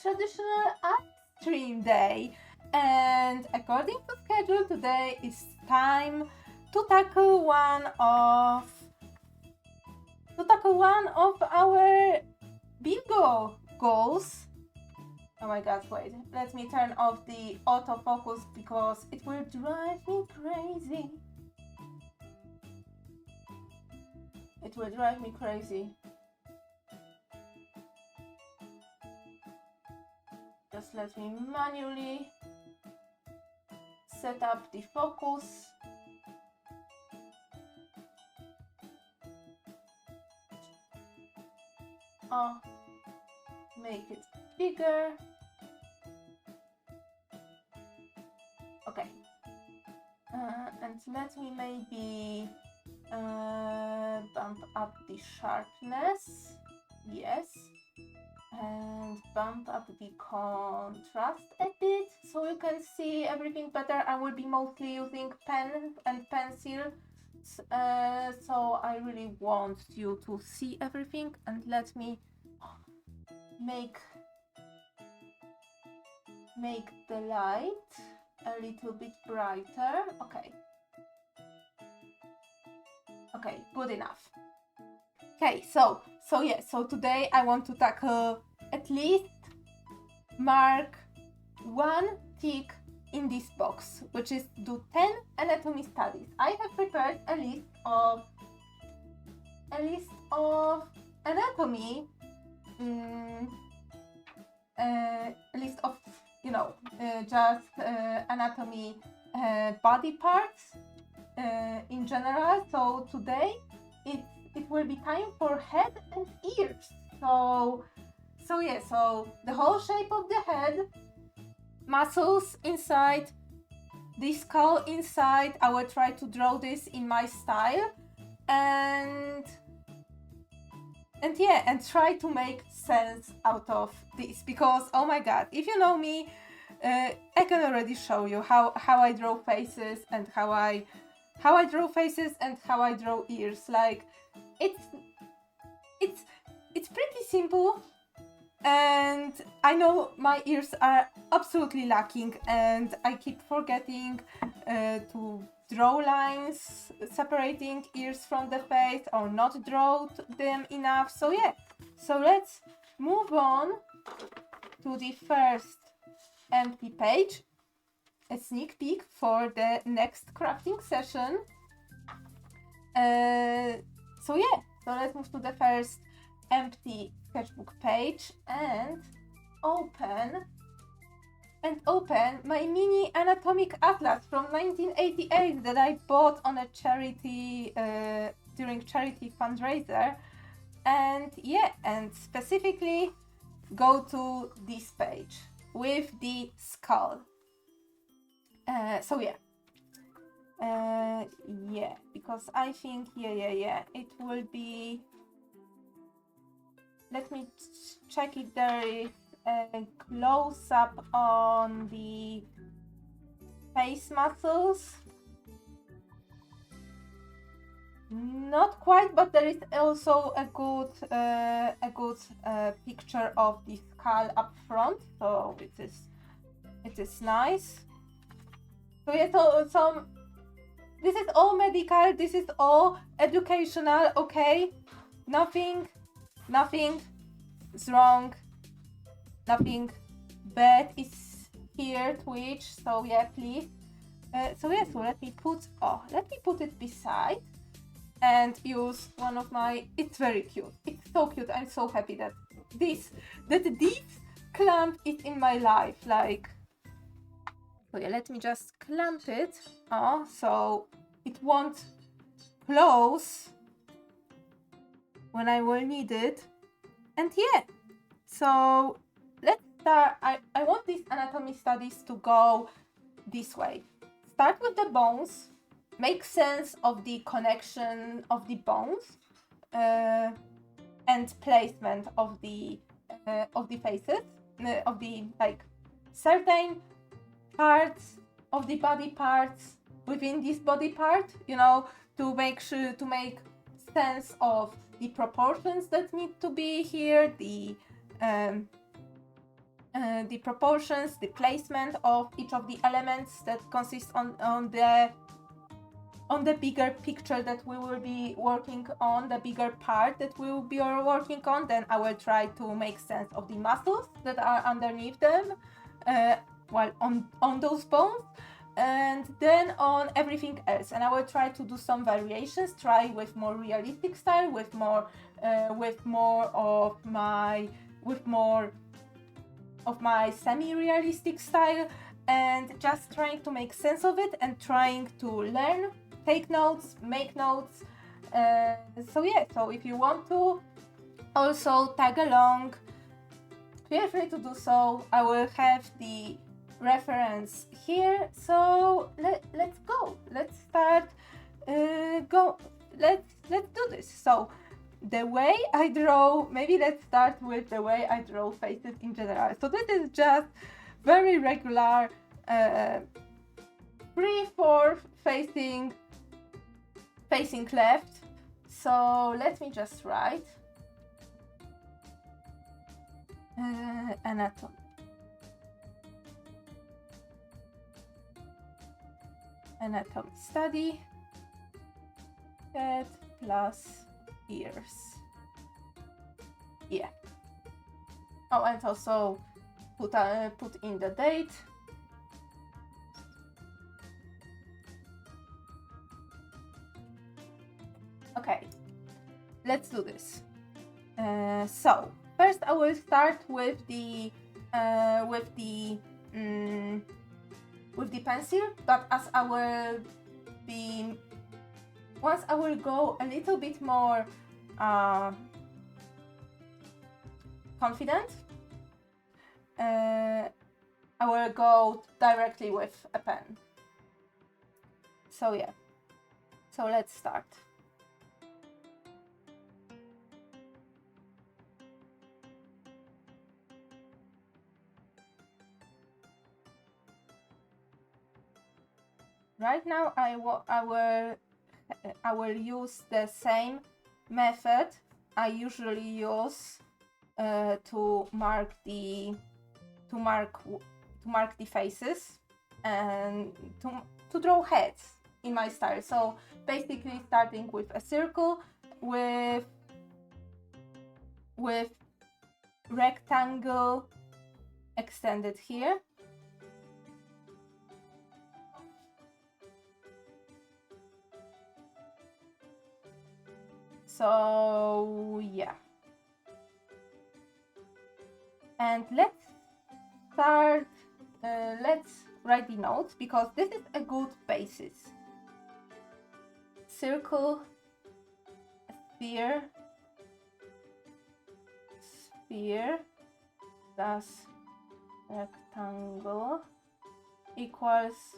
traditional art stream day, and according to schedule, today is time to tackle one of our bingo goals. Oh my god, wait, let me turn off the autofocus because it will drive me crazy. It will drive me crazy. Just let me manually set up the focus. Make it bigger. Okay. And let me maybe bump up the sharpness. Yes. And bump up the contrast a bit so you can see everything better. I will be mostly using pen and pencil. So I really want you to see everything, and let me make the light a little bit brighter. Okay, good enough. Okay, so today I want to tackle, at least mark one tick in this box, which is do 10 anatomy studies. I have prepared a list of anatomy, list of just anatomy body parts in general. So today it will be time for head and ears. So the whole shape of the head, muscles inside, the skull inside. I will try to draw this in my style, and try to make sense out of this, because oh my god, if you know me, I can already show you how I draw faces and how I draw faces and how I draw ears. Like it's pretty simple, and I know my ears are absolutely lacking, and I keep forgetting to draw lines separating ears from the face, or not draw them enough. So let's move on to the first empty page, a sneak peek for the next crafting session. So let's move to the first empty sketchbook page and open my mini anatomic atlas from 1988 that I bought on a charity during charity fundraiser, and specifically go to this page with the skull. Because I think it will be. Let me check if there is a close-up on the face muscles. Not quite, but there is also a good picture of the skull up front, so it is nice. So this is all medical, this is all educational, okay? Nothing is wrong, nothing bad is here, Twitch. So please. So let me put it beside and use one of my. It's very cute. It's so cute. I'm so happy that this clamp is in my life. Like, let me just clamp it. So it won't close when I will need it. And so let's start. I want these anatomy studies to go this way. Start with the bones, make sense of the connection of the bones, and placement of the faces, of the certain parts of the body parts within this body part, to make sense of the proportions that need to be here, the the proportions, the placement of each of the elements that consist on the bigger picture that we will be working on, the bigger part that we will be working on. Then I will try to make sense of the muscles that are underneath them, on those bones, and then on everything else. And I will try to do some variations, try with more realistic style, with more of my semi-realistic style, and just trying to make sense of it and trying to learn, take notes, make notes. So if you want to also tag along, feel free to do so. I will have the reference here. So let's go. Let's start. Let's do this. So the way I draw, maybe let's start with the way I draw faces in general. So this is just very regular 3-4 facing left. So let me just write anatomy. Anatomy study, head plus ears. Yeah. Oh, and also put in the date. Okay, let's do this. So first, I will start with the pencil, but as I will be, once I will go a little bit more confident, I will go directly with a pen. So yeah, so let's start. Right now, I will use the same method I usually use to mark the faces and to draw heads in my style. So basically, starting with a circle with rectangle extended here. So yeah, and let's start, let's write the notes, because this is a good basis. Circle, sphere plus rectangle equals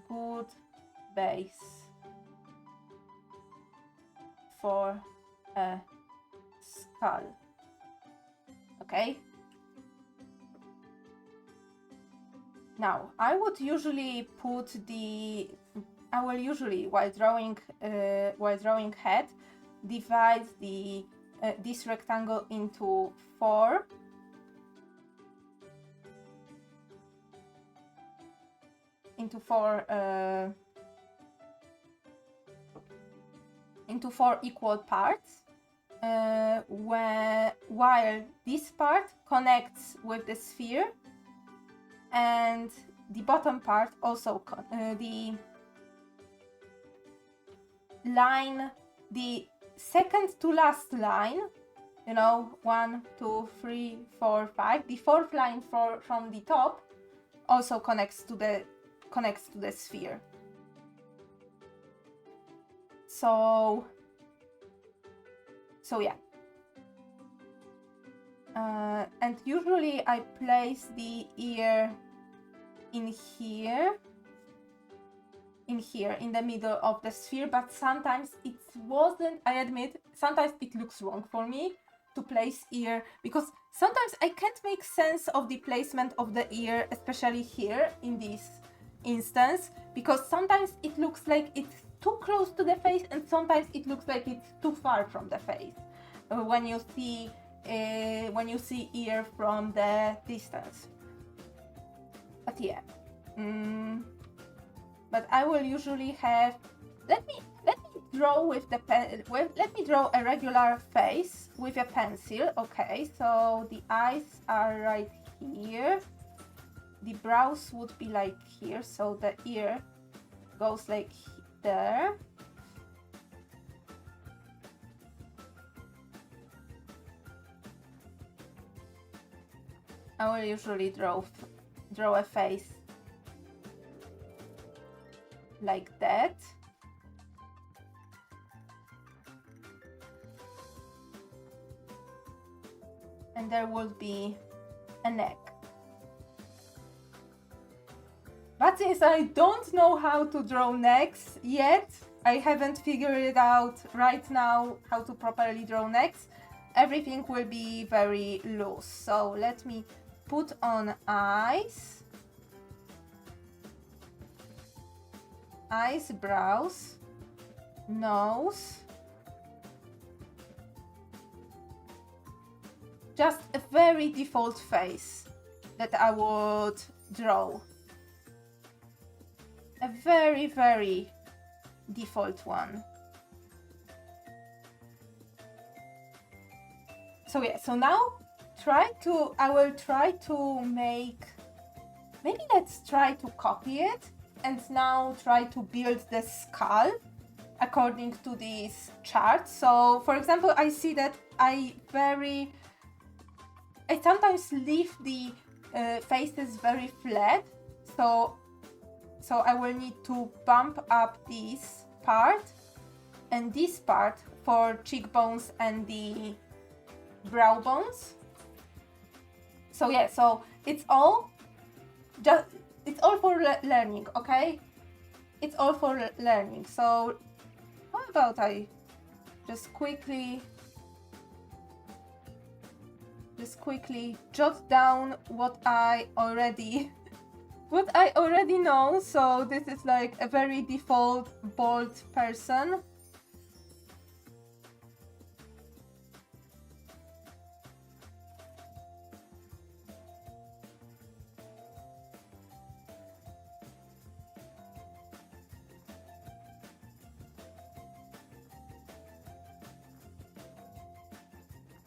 good base for a skull. Okay. Now I will usually while drawing head, divide this rectangle into 4. Into 4 equal parts, while this part connects with the sphere, and the bottom part also the line, the second to last line, 1, 2, 3, 4, 5, the fourth line from the top also connects to the sphere. So yeah, and usually I place the ear in here, in the middle of the sphere, but sometimes it wasn't, I admit, sometimes it looks wrong for me to place ear, because sometimes I can't make sense of the placement of the ear, especially here in this instance, because sometimes it looks like it's too close to the face, and sometimes it looks like it's too far from the face when you see ear from the distance. But yeah. But I will usually have, let me draw with the pen, let me draw a regular face with a pencil. Okay, so the eyes are right here, the brows would be like here, so the ear goes like there. I will usually draw a face like that. And there will be a neck. But since I don't know how to draw necks yet, I haven't figured it out right now how to properly draw necks, everything will be very loose. So let me put on eyes, brows, nose, just a very default face that I would draw. A very, very default one. So yeah, so now I will try to make, maybe let's try to copy it and now try to build the skull according to this chart. So for example, I see that I sometimes leave the faces very flat, so I will need to bump up this part and this part for cheekbones and the brow bones. So yeah, so it's all for learning, okay? It's all for learning. So how about I just quickly jot down what I already know. So this is like a very default bald person.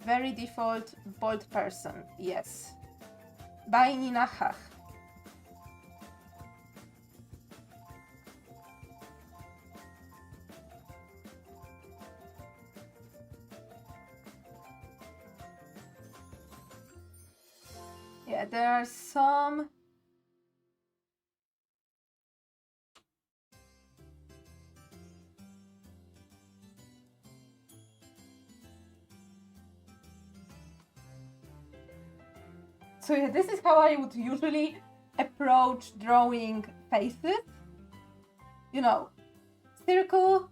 Very default bald person, yes. By Nina Hach. Yeah, there are some So yeah, this is how I would usually approach drawing faces. You know, circle,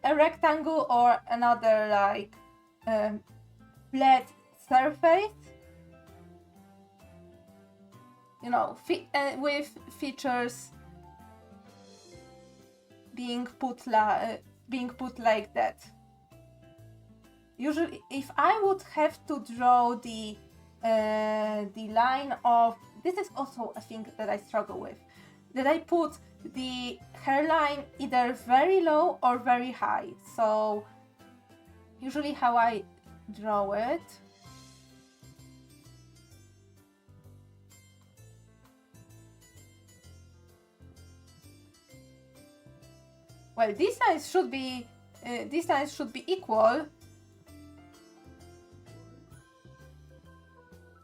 a rectangle, or another like flat surface. You know, with features being put like that. Usually, if I would have to draw the line of, this is also a thing that I struggle with, that I put the hairline either very low or very high. So usually how I draw it, well, these lines should be equal.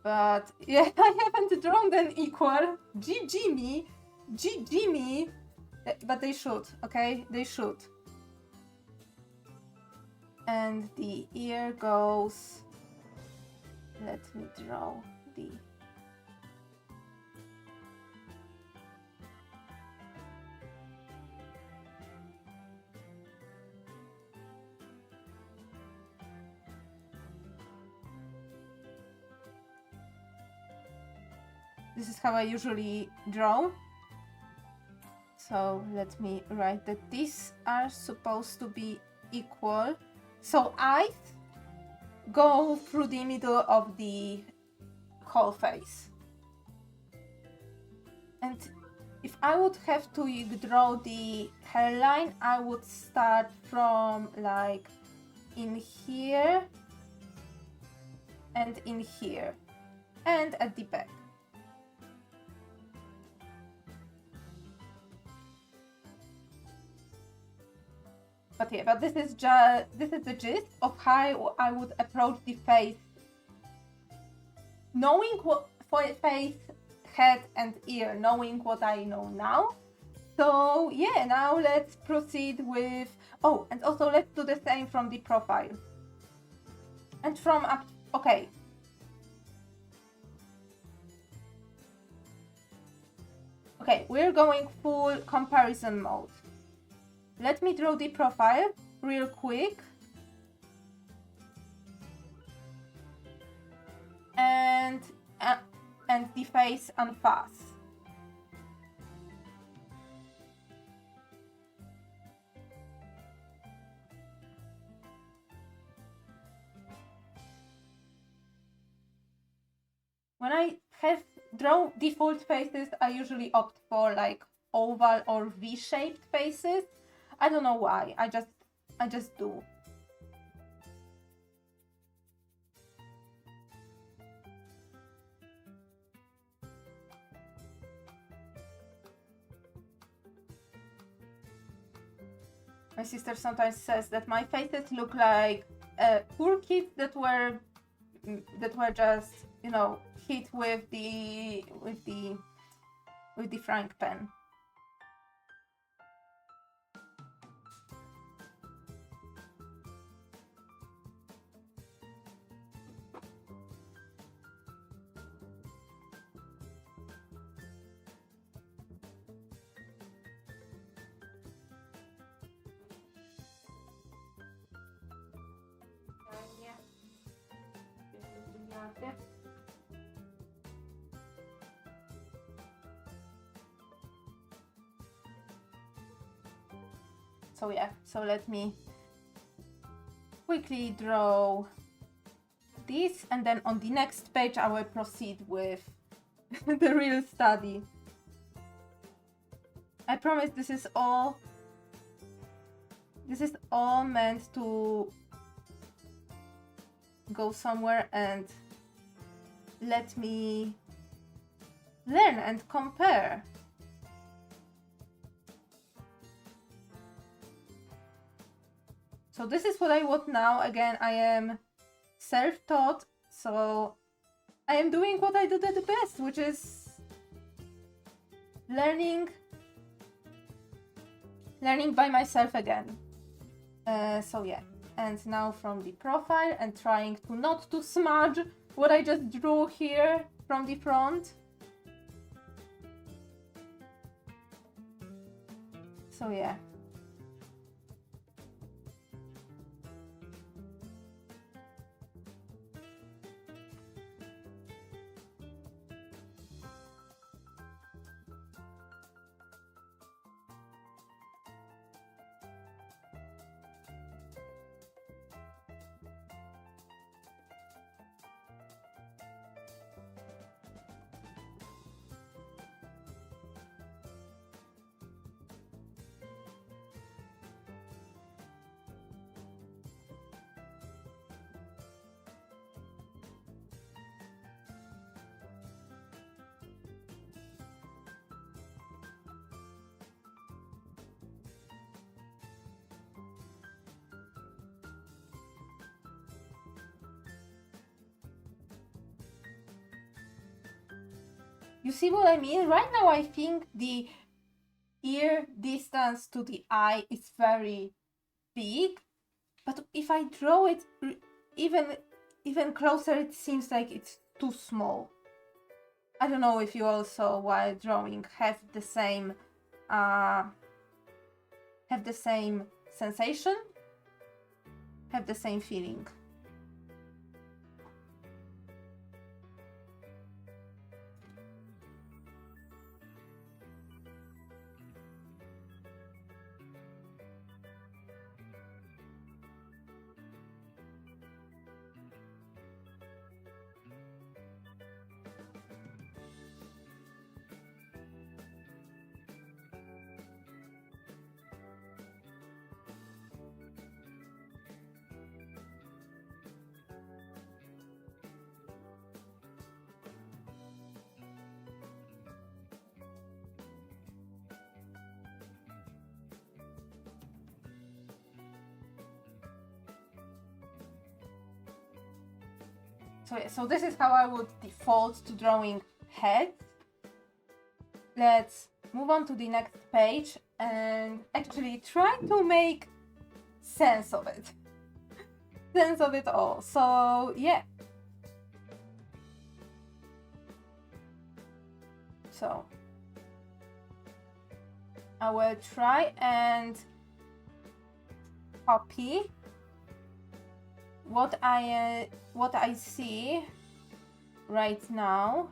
But yeah, I haven't drawn them equal. GG me. But they should, okay? They should. And the ear goes. Let me draw the. This is how I usually draw. So let me write that these are supposed to be equal. So eyes go through the middle of the whole face. And if I would have to draw the hairline, I would start from like in here and in here and at the back. But yeah, but this is the gist of how I would approach the face. Knowing what for face, head and ear, knowing what I know now. So yeah, now let's proceed with, oh, and also let's do the same from the profile. And from up, okay. Okay, we're going full comparison mode. Let me draw the profile real quick. And the face unfast. When I have drawn default faces, I usually opt for like oval or V-shaped faces. I don't know why. I just do. My sister sometimes says that my faces look like poor kids that were just, you know, hit with the frying pan. So yeah, so let me quickly draw this, and then on the next page I will proceed with the real study. I promise this is all meant to go somewhere and let me learn and compare. So this is what I want now. Again, I am self-taught, so I am doing what I do the best, which is learning by myself again. So yeah, and now from the profile and trying to not to smudge what I just drew here from the front. So yeah. You see what I mean? Right now I think the ear distance to the eye is very big, but if I draw it even closer, it seems like it's too small. I don't know if you also, while drawing, have the same sensation, have the same feeling. So yeah, so this is how I would default to drawing heads. Let's move on to the next page and actually try to make sense of it. Sense of it all. So yeah. So I will try and copy what I see right now.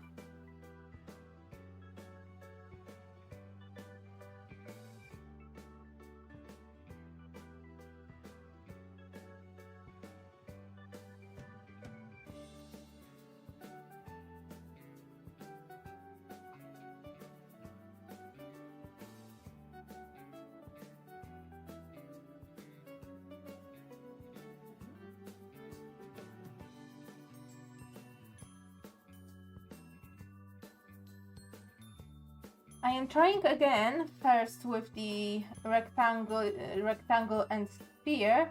I am trying again, first with the rectangle and sphere,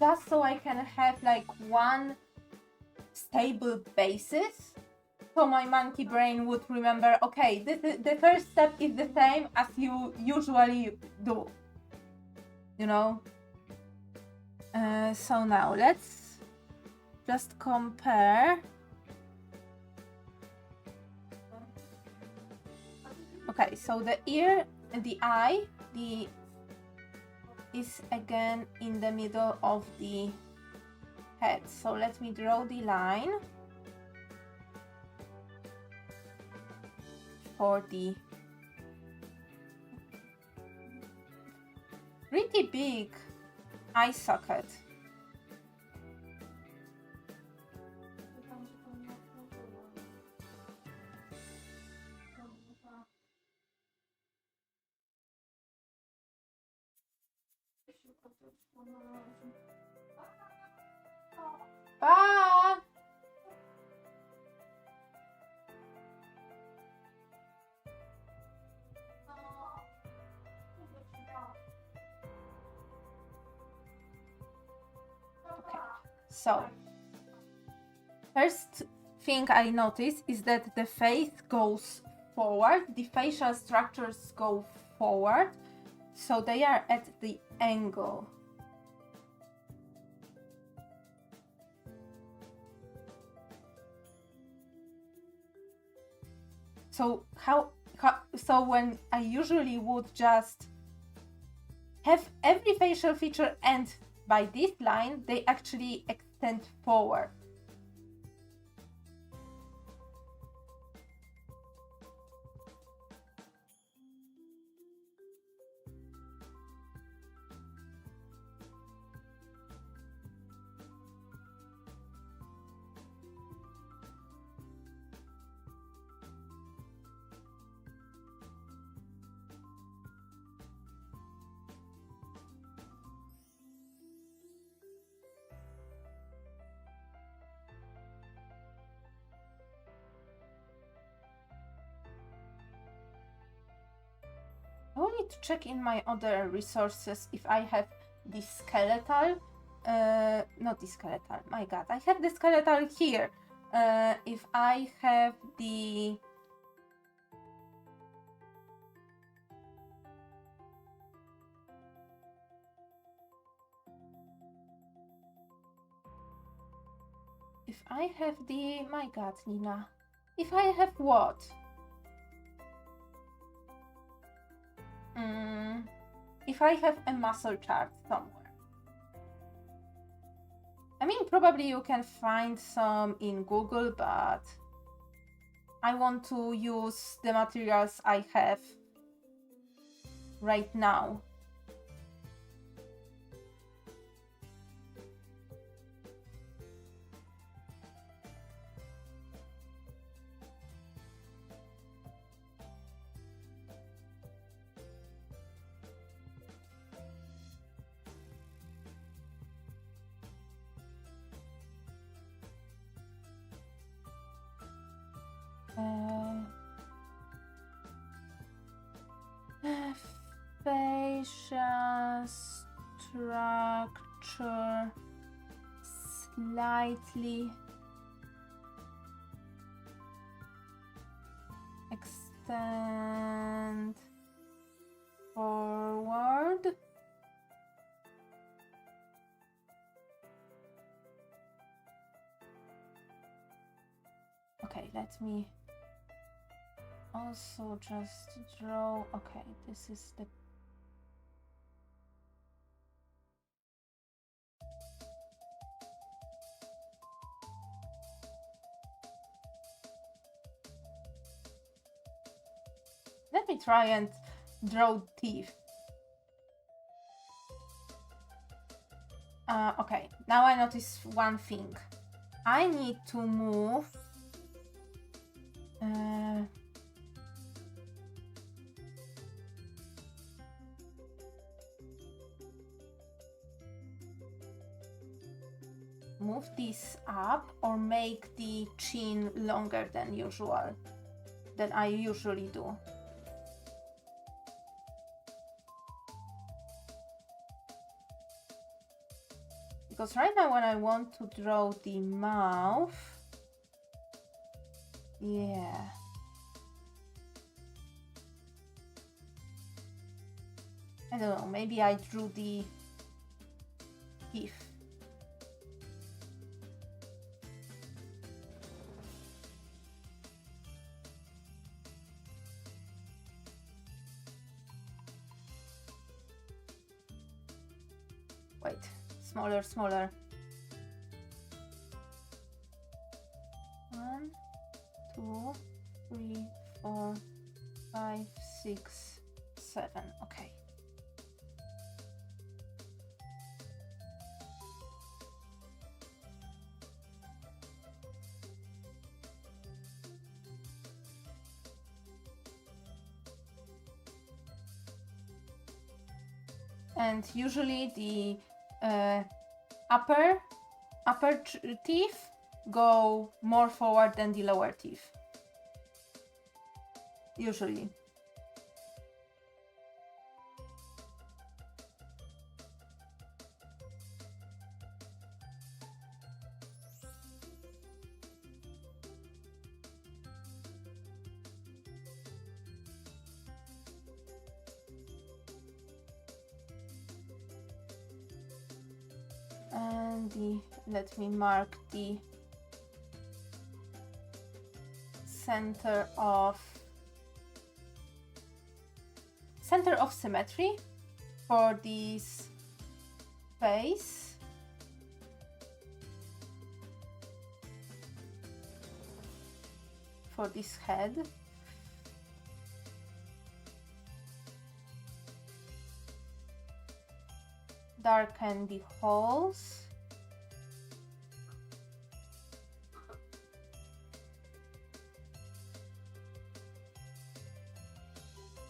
just so I can have like one stable basis. So my monkey brain would remember, okay, this is, the first step is the same as you usually do. You know? So now let's just compare. Okay, so the ear and the eye, is again in the middle of the head. So let me draw the line for the pretty big eye socket. Bye. Okay, so first thing I notice is that the face goes forward, the facial structures go forward, so they are at the angle. So so when I usually would just have every facial feature end by this line, they actually extend forward. I will need to check in my other resources if I have the skeletal, not the skeletal, my god, I have the skeletal here. If I have the... If I have the... My god, Nina. If I have what? If I have a muscle chart somewhere. I mean, probably you can find some in Google, but I want to use the materials I have right now. Facial structure slightly extend forward. Okay, let me also just draw. Okay, this is the let me try and draw teeth. Okay, now I notice one thing. I need to move move this up or make the chin longer than usual, than I usually do. Because right now when I want to draw the mouth, yeah. I don't know, maybe I drew the teeth. Wait, smaller, smaller. 1, 2, 3, 4, 5, 6, 7. Okay. And usually the upper teeth go more forward than the lower teeth. Usually. And let me mark the center of symmetry for this face. For this head. Darken the holes.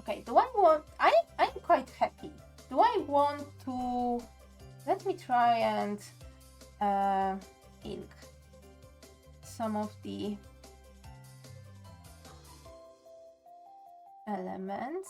Okay, do I want, I'm quite happy. Do I want to, let me try and ink some of the elements.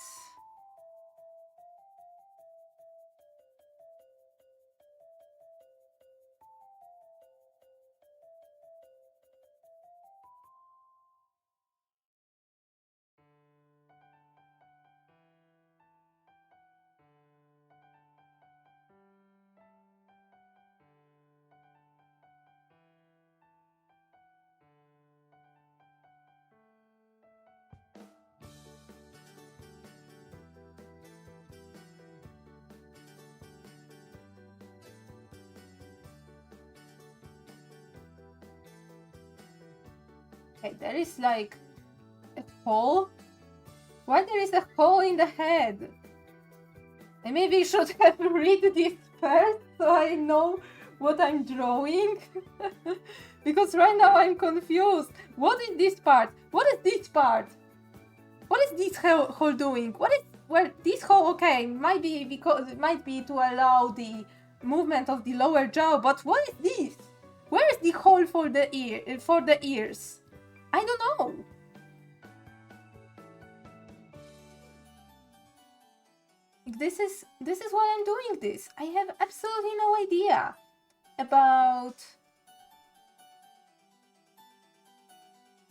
Okay, there is like a hole. Why there is a hole in the head? I maybe should have read this first so I know what I'm drawing. Because right now I'm confused. What is this part? What is this part? What is this hole doing? What is, well, this hole, okay, might be because it might be to allow the movement of the lower jaw, but what is this? Where is the hole for the ears? I don't know. This is why I'm doing this. I have absolutely no idea about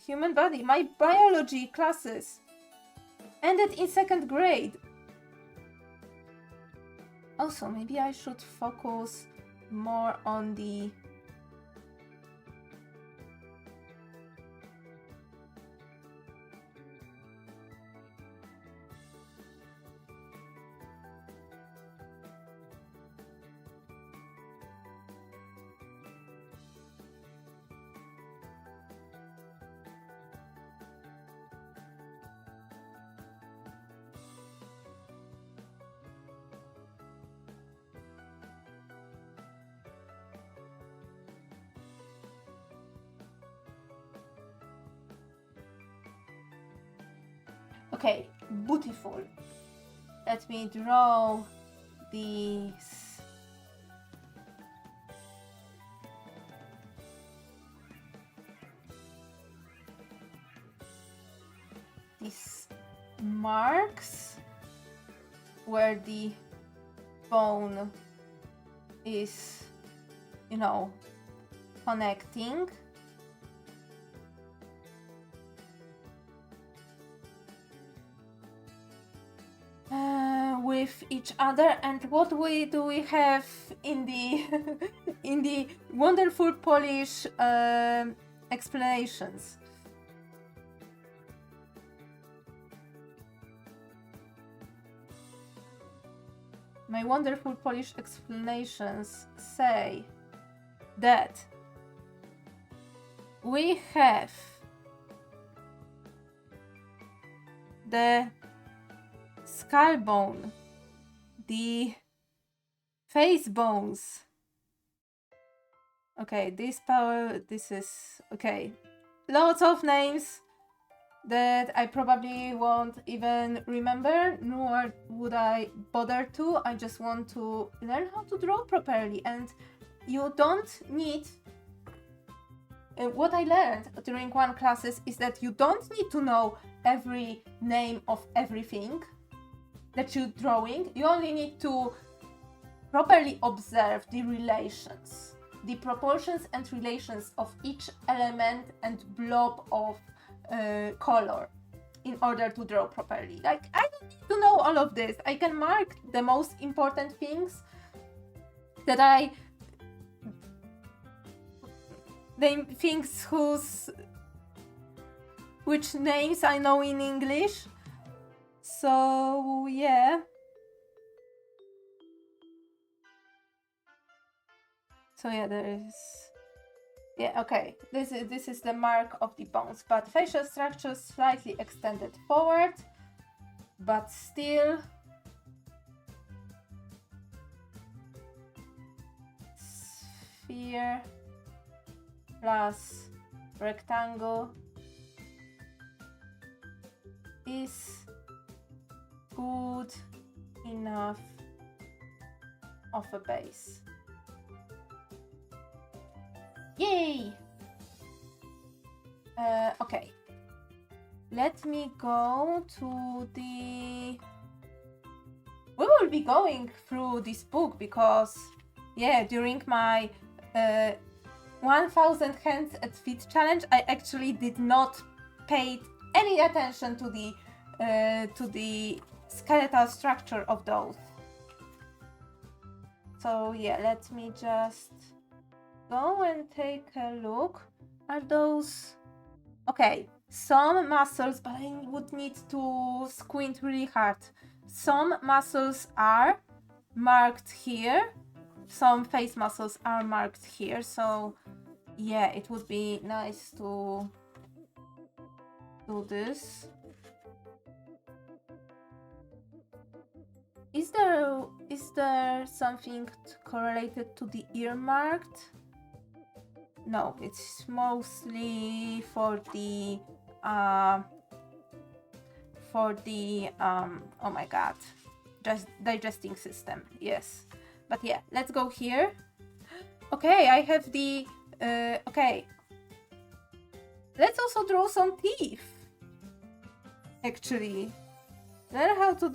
human body. My biology classes ended in 2nd grade. Also, maybe I should focus more on the okay, beautiful. Let me draw these. These marks where the bone is, you know, connecting. With each other, and what do we have in the in the wonderful Polish explanations? My wonderful Polish explanations say that we have the skull bone, the face bones. Okay, this is okay. Lots of names that I probably won't even remember, nor would I bother to. I just want to learn how to draw properly, and you don't need. What I learned during one classes is that you don't need to know every name of everything that you're drawing. You only need to properly observe the relations, the proportions and relations of each element and blob of color in order to draw properly. Like, I don't need to know all of this. I can mark the most important things that things which names I know in English. So yeah. So yeah, there is. Yeah, okay. This is the mark of the bones, but facial structure slightly extended forward, but still sphere plus rectangle is good enough of a base. Yay! Okay. Let me go to the... We will be going through this book because, yeah, during my 1000 hands at feet challenge, I actually did not pay any attention to the skeletal structure of those. So yeah, let me just go and take a look. Are those... Okay, some muscles, but I would need to squint really hard. Some muscles are marked here. Some face muscles are marked here. So yeah, it would be nice to do this. Is there something correlated to the ear marked? No, it's mostly for the oh my god, just digesting system. Yes, but yeah, let's go here. Okay, I have the okay. Let's also draw some teeth. Actually, learn how to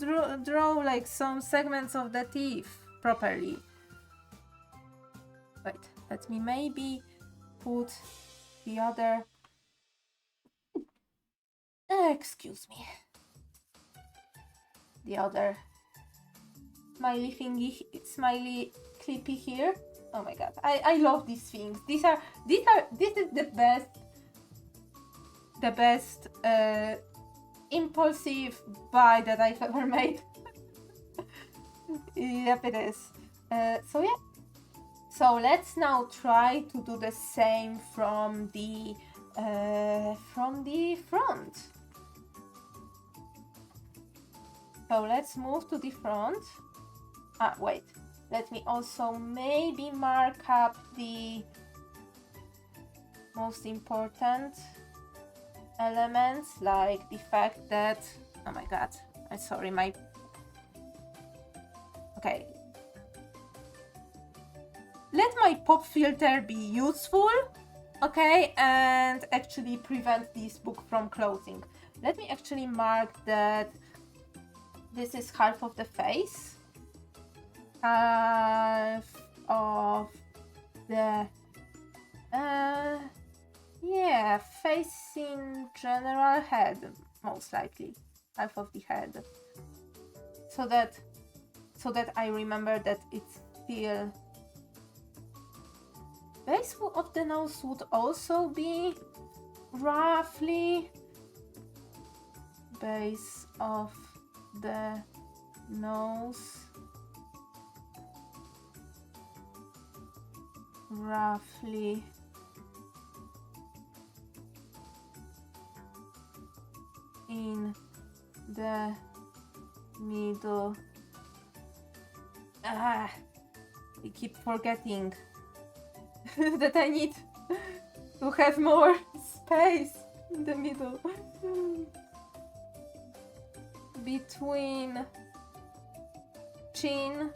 draw like some segments of the teeth properly. Wait, let me maybe put the other... excuse me. the other smiley thingy, smiley clippy here. Oh my god, I love these things. This is the best impulsive buy that I've ever made. Yep, it is. So yeah. So let's now try to do the same from the front. So let's move to the front. Wait. Let me also maybe mark up the most important elements, like the fact that, oh my god, I'm sorry, okay. Let my pop filter be useful, okay, and actually prevent this book from closing. Let me actually mark that this is half of the face. Half of the yeah, face in general, head most likely, half of the head, so that I remember that it's still base of the nose would also be roughly base of the nose roughly in the middle. I keep forgetting that I need to have more space in the middle between chin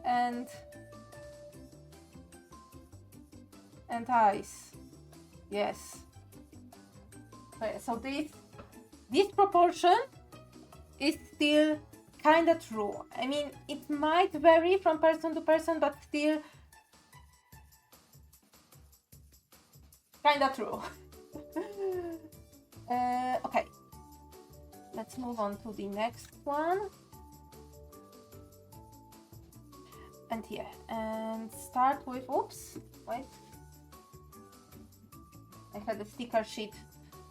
and eyes. Yes. Okay, so this proportion is still kind of true. I mean, it might vary from person to person, but still kind of true. Okay, let's move on to the next one. And here, and start with, oops, wait. I had a sticker sheet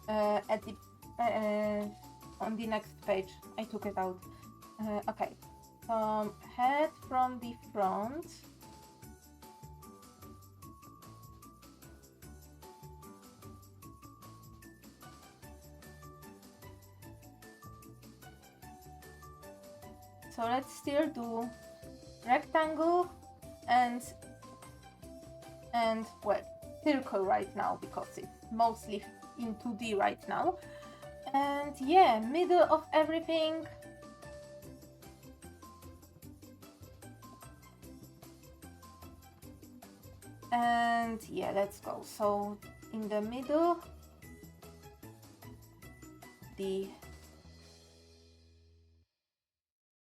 at the on the next page. I took it out. Okay, head from the front. So let's still do rectangle and well, circle right now because it's mostly in 2D right now. And yeah, middle of everything. And yeah, let's go. So in the middle, the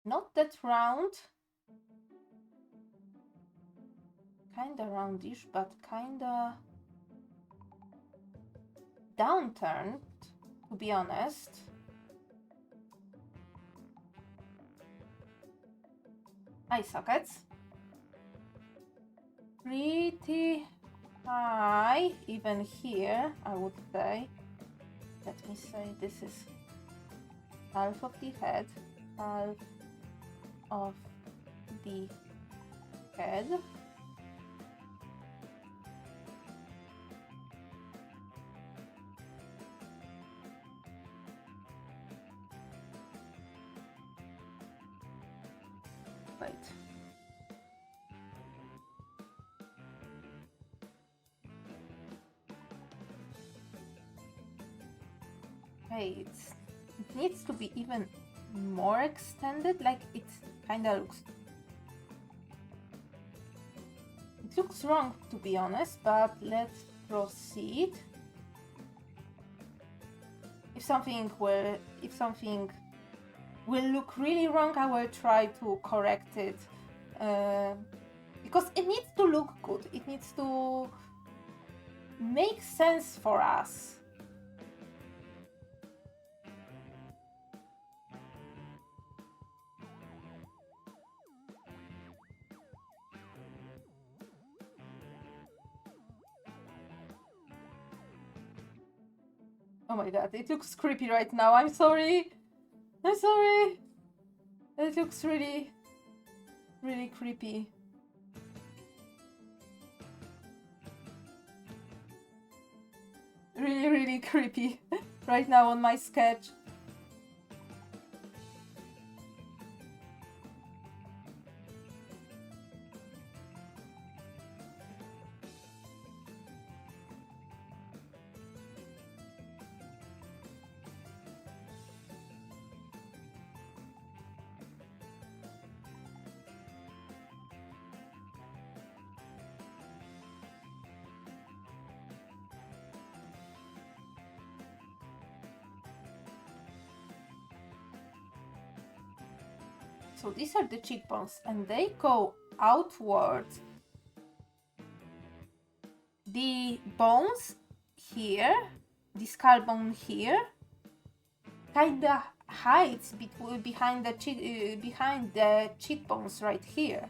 not that round, kinda roundish, but kinda downturned, to be honest. Eye sockets. Pretty high, even here, I would say. Let me say this is half of the head, half of the head. Wait. Okay, it needs to be even more extended, like it kinda looks. It looks wrong, to be honest, but let's proceed. If something will look really wrong, I will try to correct it, because it needs to look good. It needs to make sense for us. Oh my god, it looks creepy right now. I'm sorry. I'm sorry. It looks really, really creepy. Really, really creepy right now on my sketch. So these are the cheekbones and they go outwards. The bones here, the skull bone here, kinda hides behind the cheekbones right here.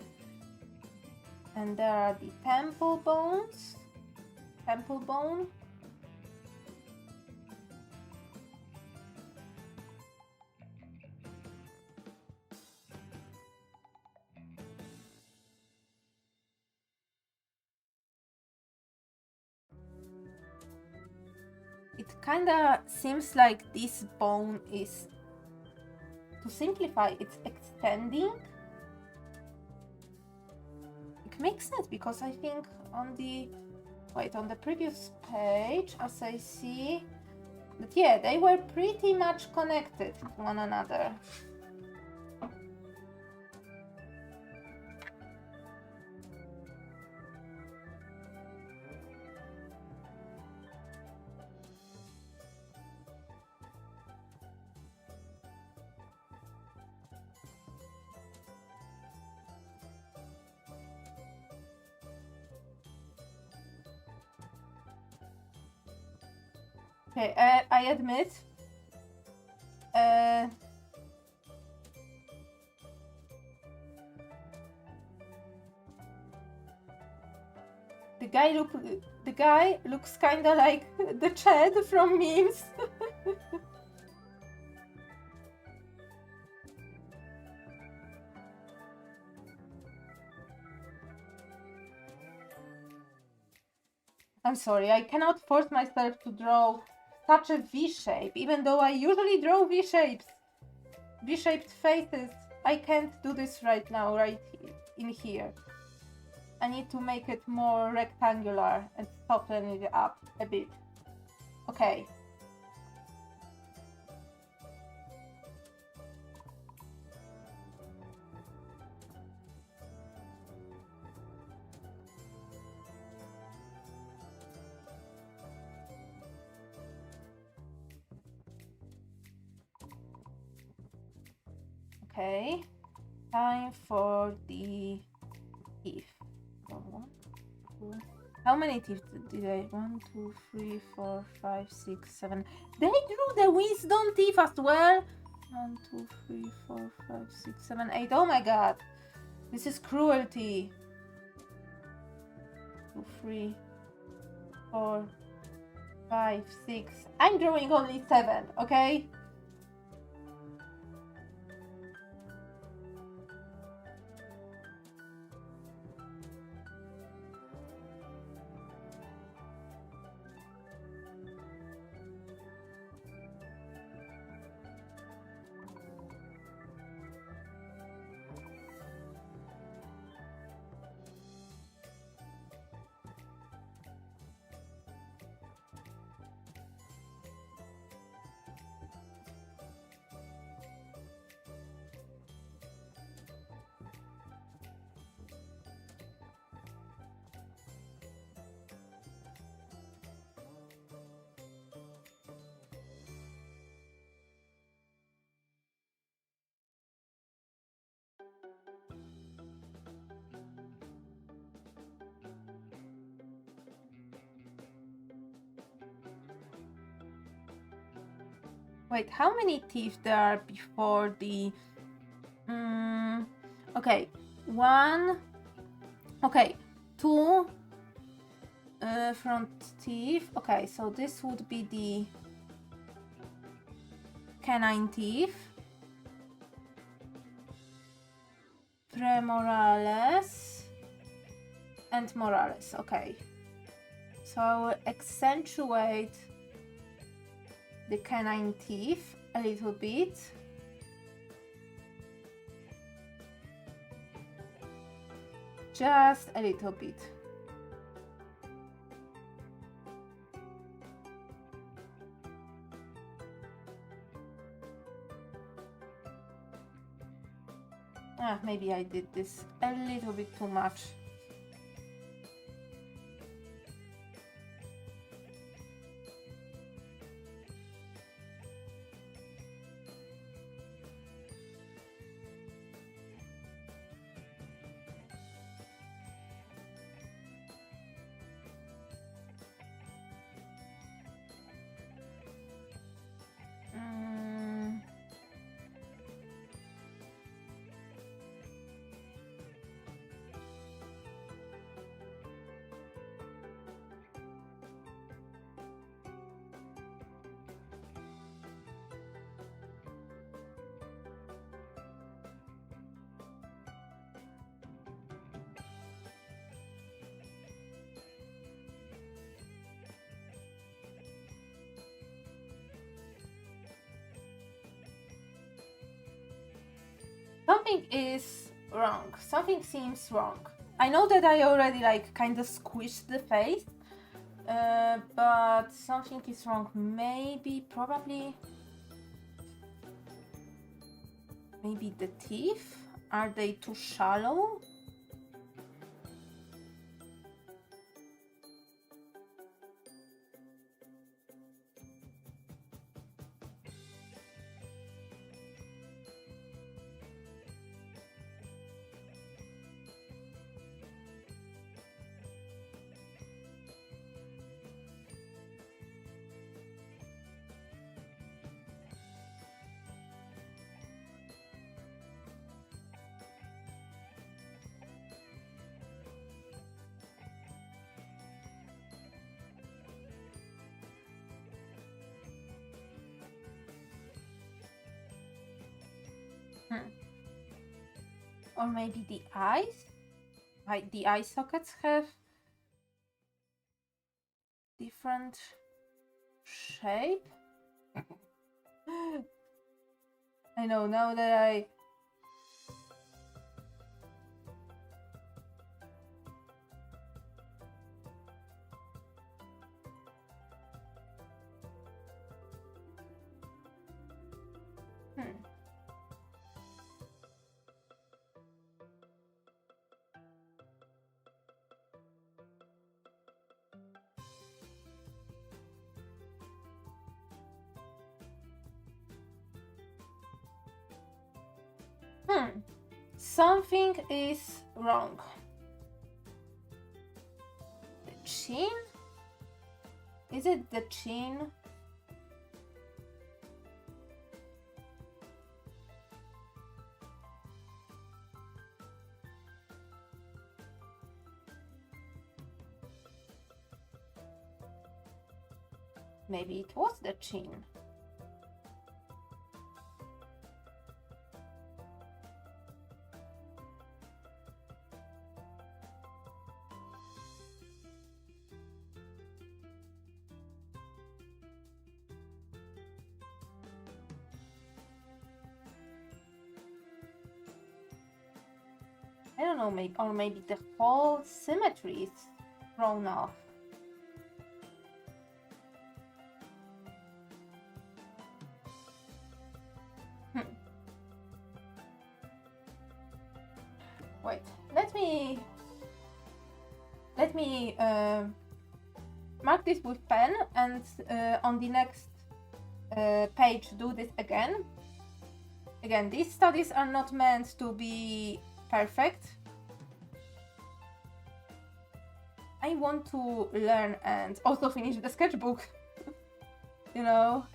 And there are the temple bones, temple bone. It kinda seems like this bone is, to simplify, it's extending. It makes sense because I think on the previous page, as I see, that yeah, they were pretty much connected to one another. Okay, I admit, the guy looks kinda like the Chad from memes. I'm sorry, I cannot force myself to draw such a V shape, even though I usually draw V shapes. V-shaped faces. I can't do this right now, right in here. I need to make it more rectangular and soften it up a bit. Okay. Okay, time for the teeth. How many teeth did I? 1, 2, 3, 4, 5, 6, 7. They drew the wisdom teeth as well. 1, 2, 3, 4, 5, 6, 7, 8. Oh my god, this is cruelty. 2, 3, 4, 5, 6. I'm drawing only 7. Okay. Wait, how many teeth there are before the... okay, 1... Okay, 2 front teeth. Okay, so this would be the canine teeth. Premorales and moralis, okay. So accentuate the canine teeth a little bit. Just a little bit. Maybe I did this a little bit too much. Something is wrong. Something seems wrong. I know that I already like kind of squished the face, but something is wrong. Maybe, probably, maybe the teeth? Are they too shallow? Or maybe the eyes? Like the eye sockets have different shape? I know, now that I... Something is wrong. The chin? Is it the chin? Maybe it was the chin. I don't know, maybe, or maybe the whole symmetry is thrown off. Wait, let me mark this with pen and on the next page do this again. Again, these studies are not meant to be perfect. I want to learn and also finish the sketchbook, you know.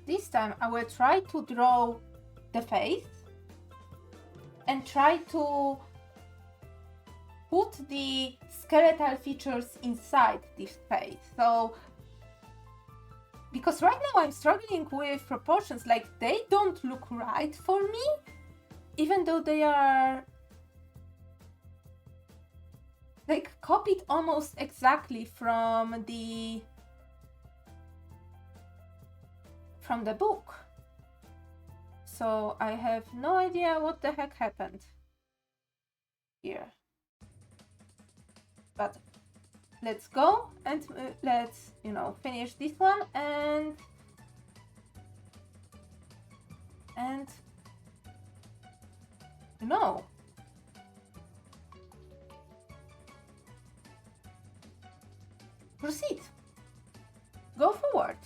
this time I will try to draw the face and try to put the skeletal features inside this face. So, because right now I'm struggling with proportions, like they don't look right for me, even though they are like copied almost exactly from the book. So I have no idea what the heck happened here. But let's go and let's, you know, finish this one and you know, proceed. Go forward.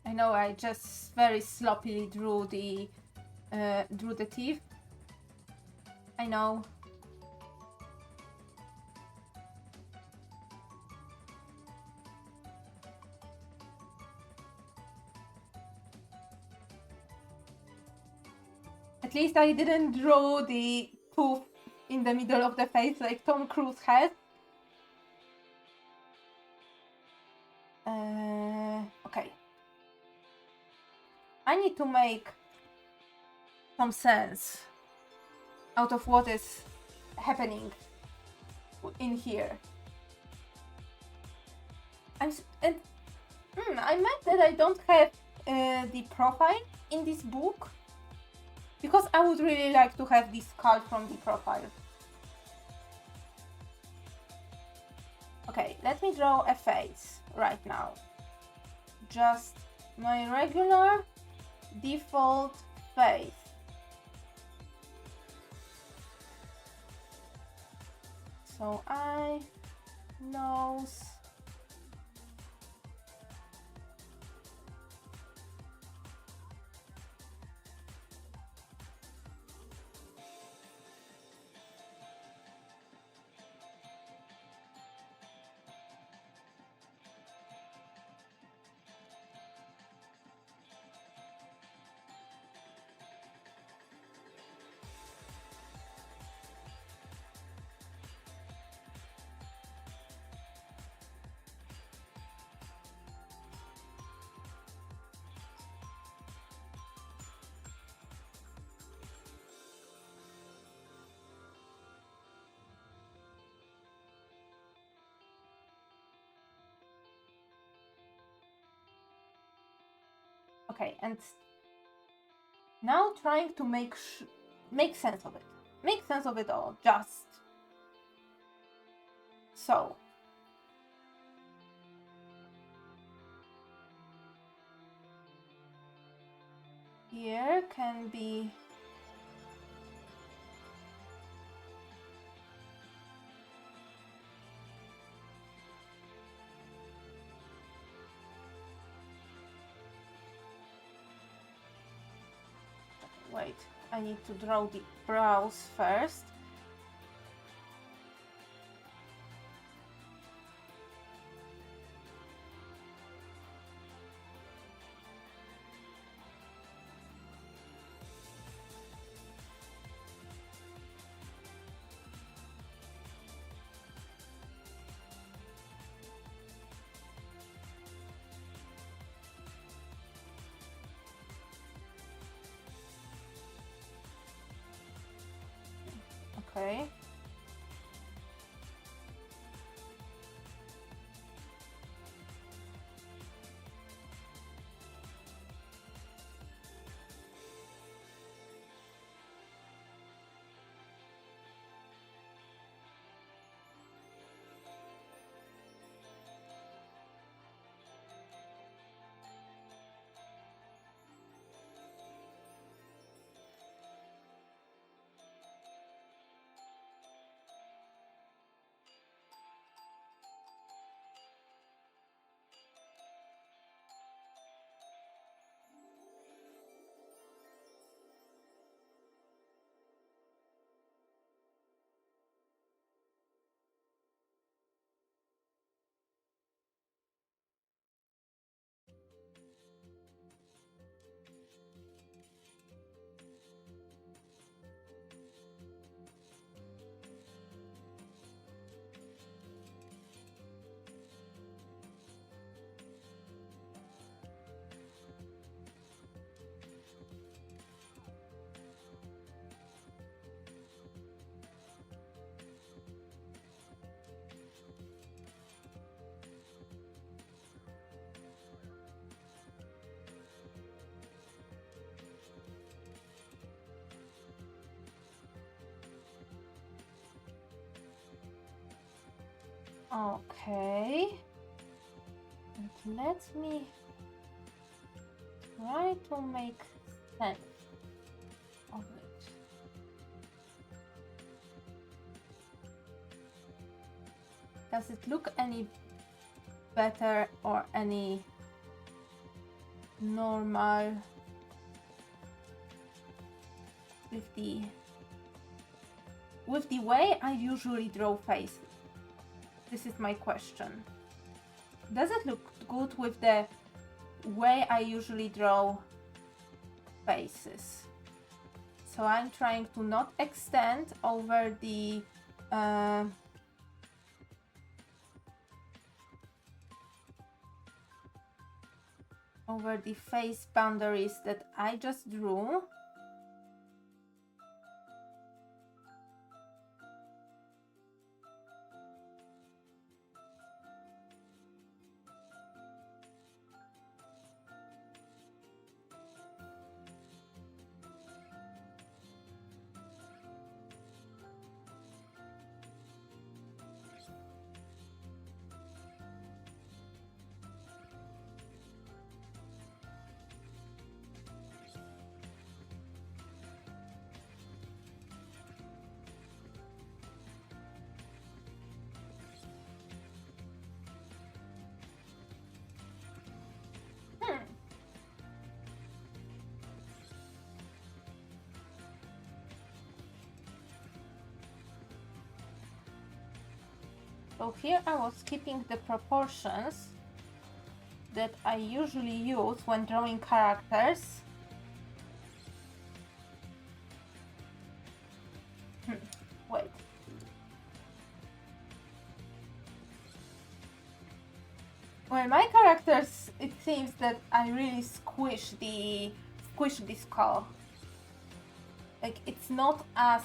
I know I just very sloppily drew the teeth. I know. At least I didn't draw the tooth in the middle of the face like Tom Cruise has. Okay. I need to make some sense out of what is happening in here. I'm mad that I don't have the profile in this book, because I would really like to have this skull from the profile. Okay, let me draw a face right now. Just my regular default face. So eye, nose, okay, and now trying to make sense of it. Make sense of it all, just. So. Here can be wait, I need to draw the brows first. Okay. Okay. And let me try to make sense of it. Does it look any better or any normal with the way I usually draw faces? This is my question. Does it look good with the way I usually draw faces? So I'm trying to not extend over the face boundaries that I just drew. So here I was keeping the proportions that I usually use when drawing characters. Wait. Well, my characters, it seems that I really squish the skull. Like, it's not as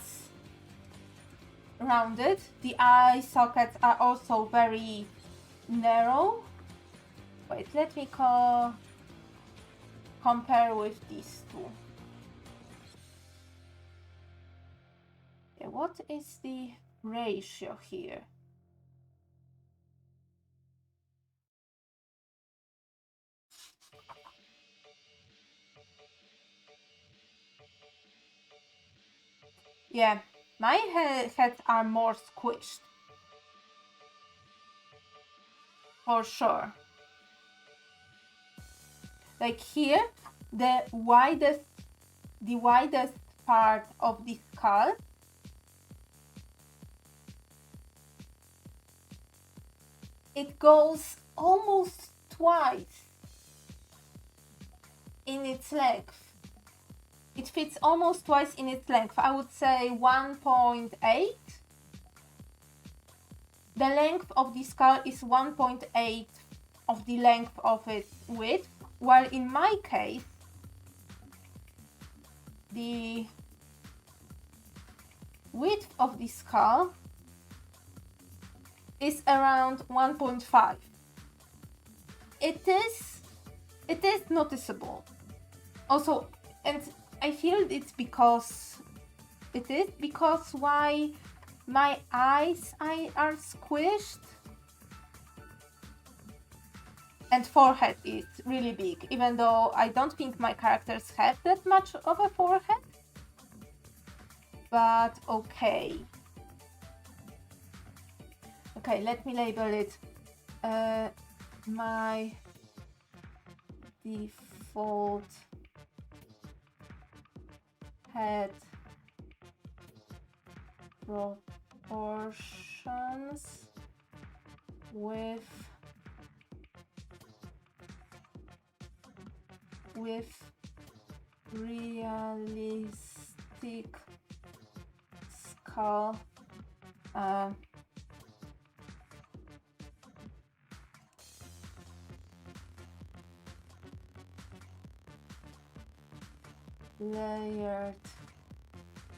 rounded. The eye sockets are also very narrow. Wait, let me compare with these two. Okay, what is the ratio here? Yeah, my heads are more squished. For sure. Like here, the widest part of the skull it goes almost twice in its length. It fits almost twice in its length. I would say 1.8. The length of the skull is 1.8 of the length of its width, while in my case, the width of the skull is around 1.5. It is noticeable. Also, and I feel it's because why my eyes are squished and forehead is really big, even though I don't think my characters have that much of a forehead. But okay. Okay, let me label it my default head proportions with realistic skull layered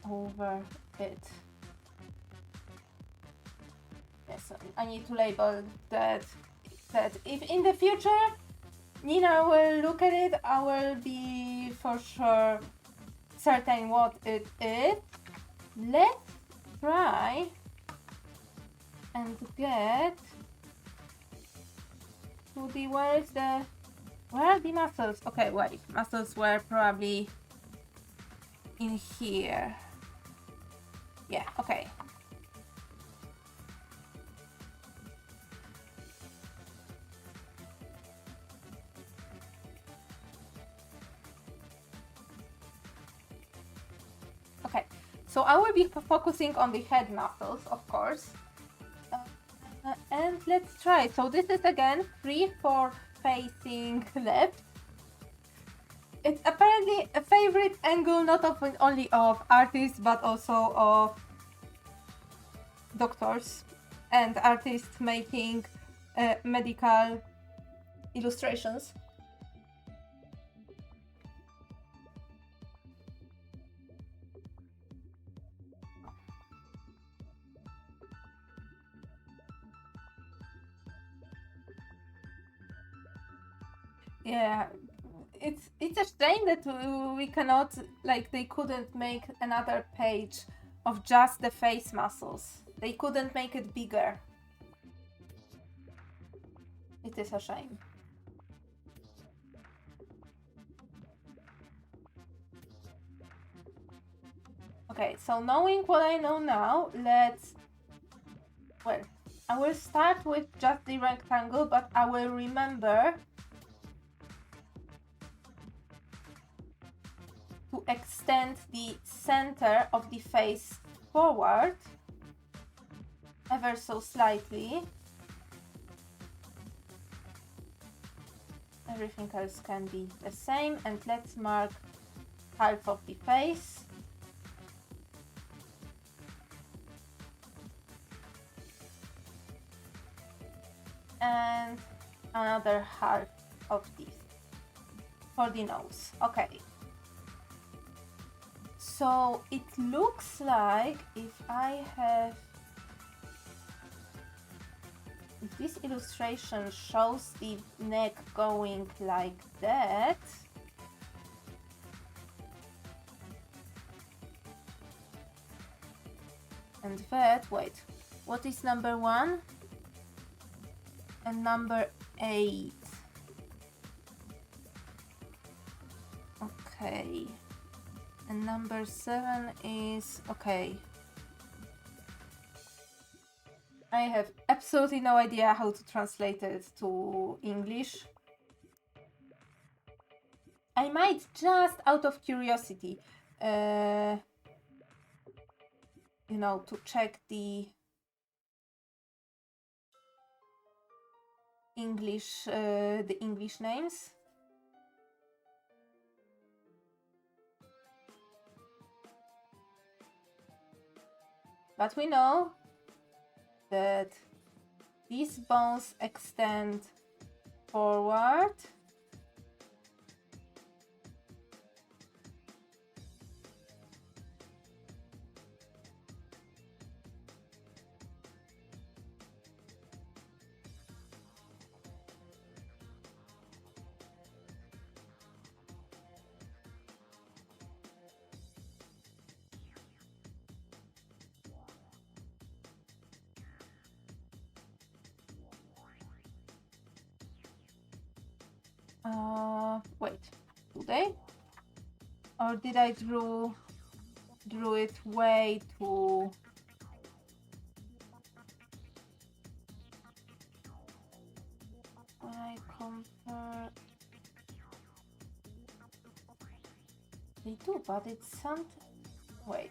over it. Yes, I need to label that if in the future Nina will look at it, I will be for sure certain what it is. Let's try and get to the, where are the muscles? Okay, wait, muscles were probably in here. Yeah, okay. Okay, so I will be focusing on the head muscles, of course. And let's try. So this is again free for facing left. It's apparently a favorite angle not only of artists but also of doctors and artists making medical illustrations. Yeah, it's a shame that we cannot, like, they couldn't make another page of just the face muscles. They couldn't make it bigger. It is a shame. Okay, so knowing what I know now, well, I will start with just the rectangle, but I will remember to extend the center of the face forward ever so slightly. Everything else can be the same, and let's mark half of the face. And another half of this for the nose. Okay. So it looks like if this illustration shows the neck going like that, and that, wait, what is number 1 and number 8? Okay, and number 7 is, okay. I have absolutely no idea how to translate it to English. I might, just out of curiosity, you know, to check the English names. But we know that these bones extend forward. Wait, do they? Or did I drew it way too... When I compare... They do, but it's something... Wait.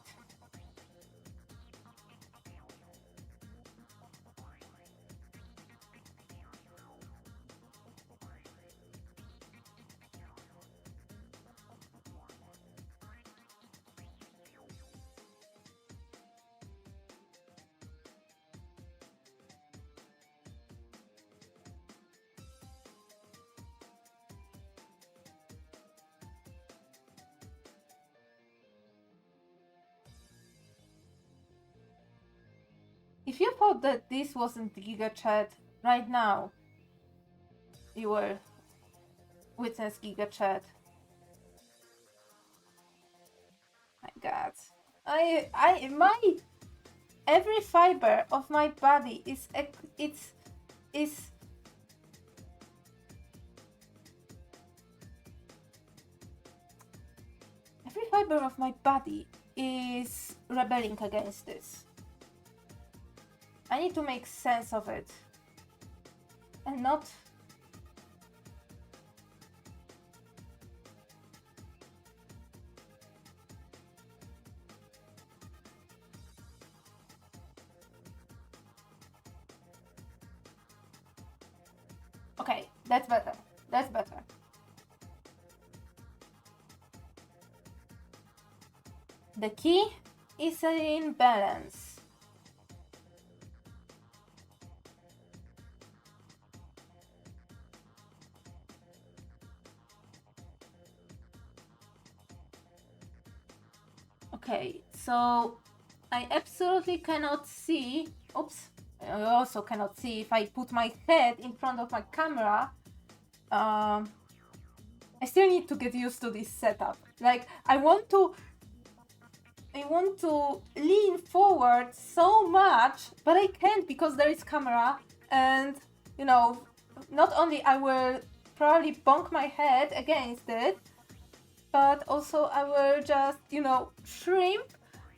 If you thought that this wasn't Giga Chat right now, you were witness Giga Chat. My God, every fiber of my body is fiber of my body is rebelling against this. I need to make sense of it. And not... Okay, that's better. That's better. The key is in balance. Okay, so I absolutely cannot see. Oops. I also cannot see if I put my head in front of my camera. I still need to get used to this setup. Like, I want to lean forward so much, but I can't because there is camera, and you know, not only I will probably bonk my head against it, but also I will just, you know, shrimp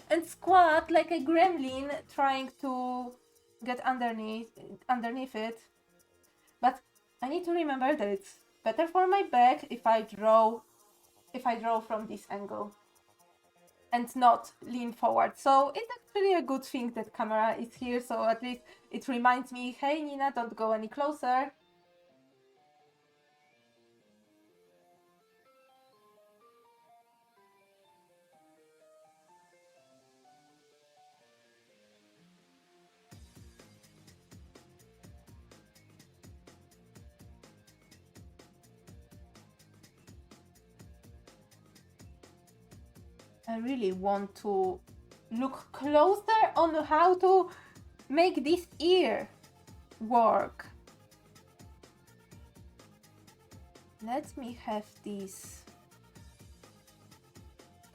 and squat like a gremlin trying to get underneath it. But I need to remember that it's better for my back if I draw from this angle and not lean forward. So it's actually a good thing that camera is here, so at least it reminds me, hey Nina, don't go any closer. I really want to look closer on how to make this ear work. Let me have these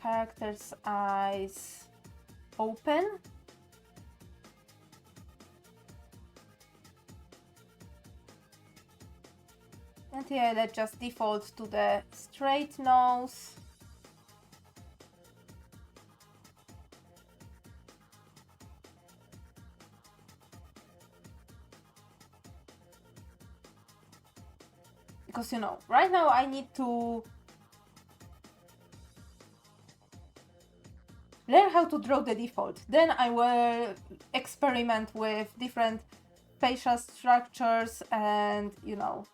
characters' eyes open. And yeah, let's just default to the straight nose. Because, you know, right now I need to learn how to draw the default. Then I will experiment with different facial structures and, you know,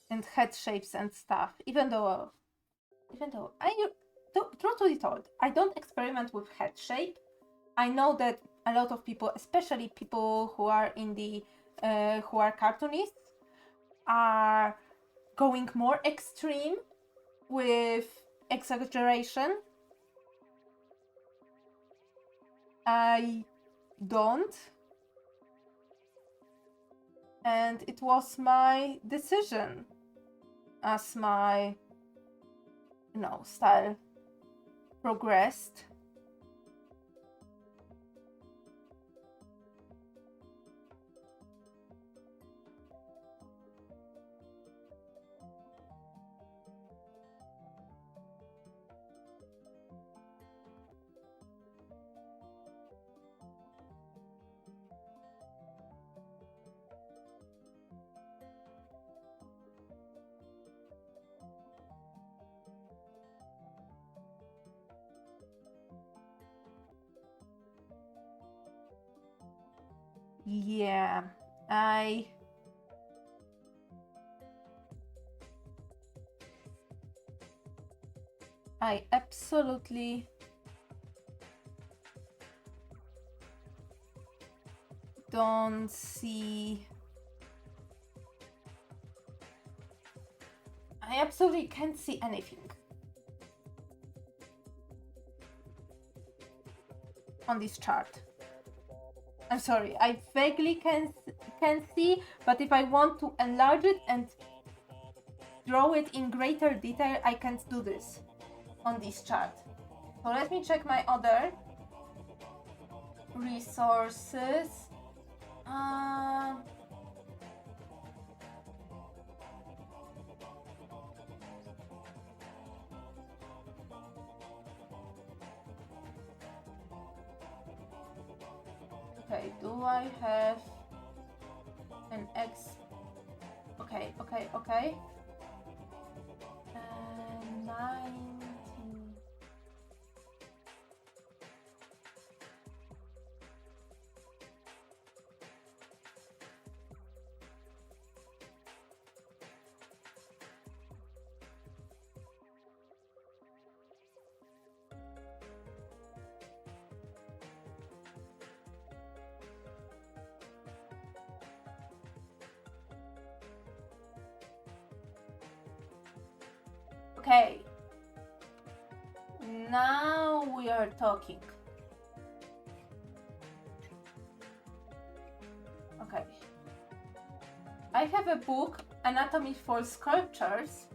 and head shapes and stuff. Even though truth to be told, I don't experiment with head shape. I know that a lot of people, especially people who are in the who are cartoonists, are going more extreme with exaggeration. I don't, and it was my decision as my, you know, style progressed. Yeah, I absolutely don't see. I absolutely can't see anything on this chart. I'm sorry, I vaguely can see, but if I want to enlarge it and draw it in greater detail, I can't do this on this chart. So let me check my other resources. Okay, do I have an X? Okay. 90. Okay, now we are talking. Okay, I have a book, Anatomy for Sculptures,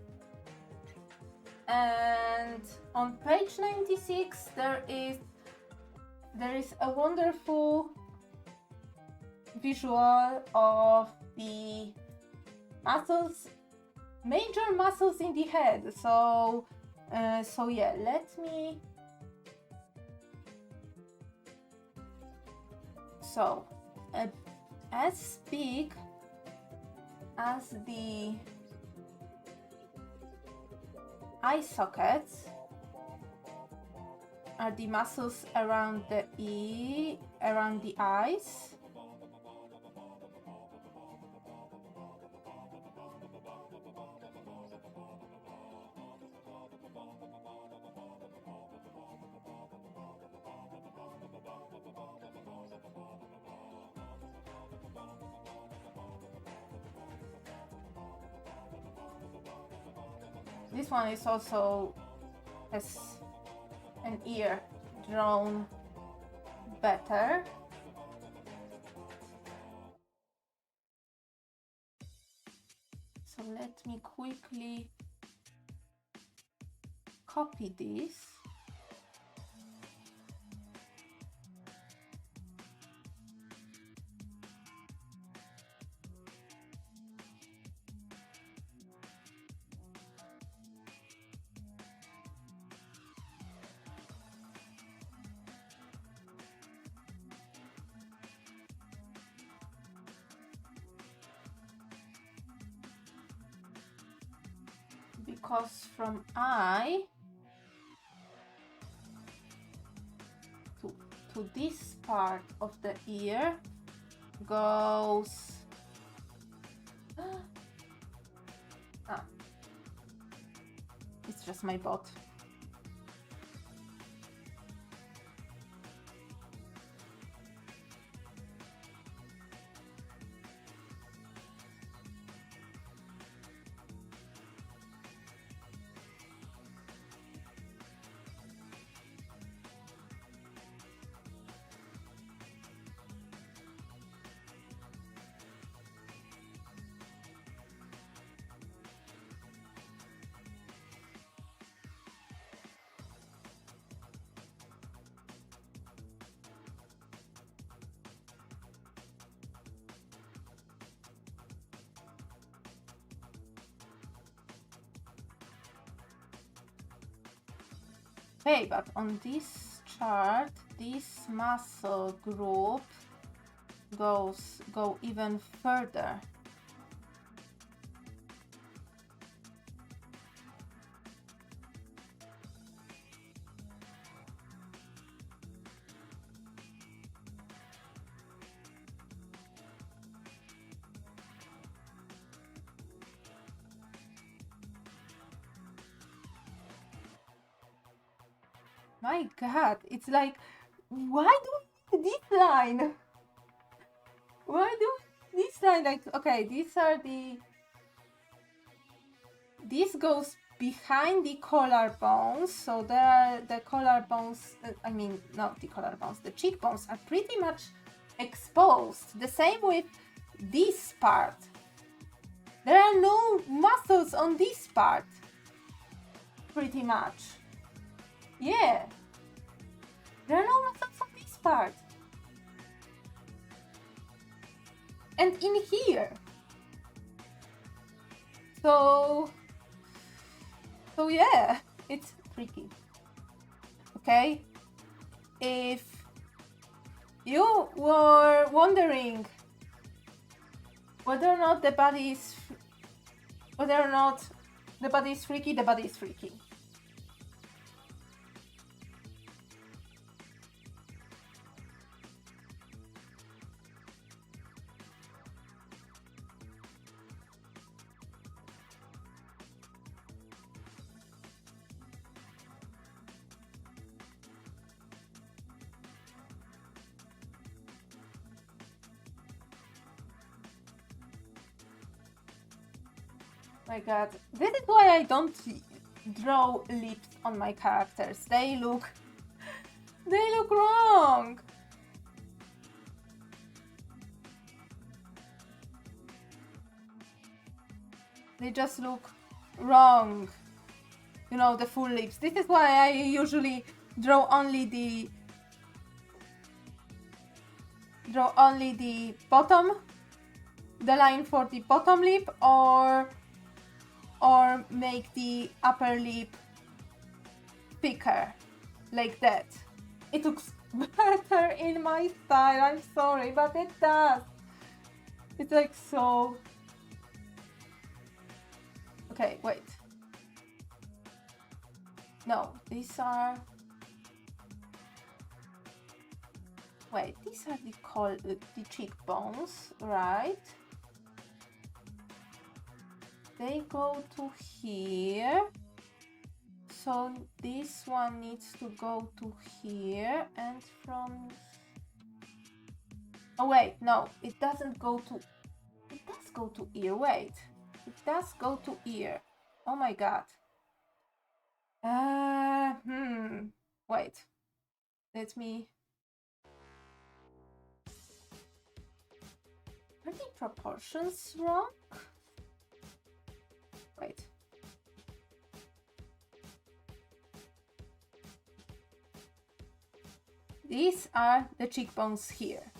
and on page 96 there is a wonderful visual of the muscles, major muscles in the head. So yeah, let me. So as big as the eye sockets are the muscles around around the eyes. This one is also has an ear drawn better. So let me quickly copy this. Because from eye to this part of the ear goes it's just my bot. Okay, but on this chart, this muscle group go even further. My God, it's like, why do this line? Why do this line? Like, okay, these are this goes behind the collarbones, so there are the collarbones, I mean, not the collarbones, the cheekbones are pretty much exposed. The same with this part. There are no muscles on this part, pretty much. Yeah, there are no muscles on this part. And in here. So yeah, it's tricky. Okay? If You were wondering whether or not the body is freaky. The body is freaky. My god, this is why I don't draw lips on my characters. They look wrong. They just look wrong. You know, the full lips. This is why I usually draw only the bottom, the line for the bottom lip, or make the upper lip thicker, like that. It looks better in my style, I'm sorry, but it does. It's like so... Okay, wait. No, these are... Wait, these are the cheekbones, right? They go to here, so this one needs to go to here, and from... Oh wait, no, it doesn't go to... It does go to ear, wait. It does go to ear. Oh my god. Wait. Let me... Are the proportions wrong? Wait. These are the cheekbones here,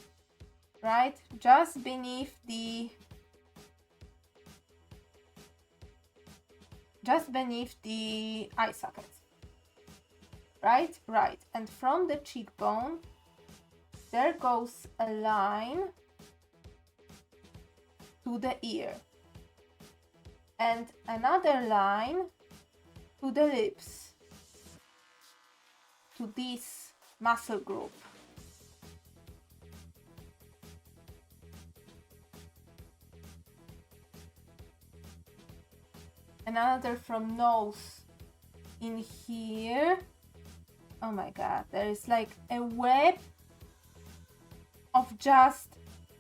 right? Just beneath the eye socket. Right? Right. And from the cheekbone, there goes a line to the ear. And another line to the lips, to this muscle group. Another from nose in here. Oh my god, there is like a web of just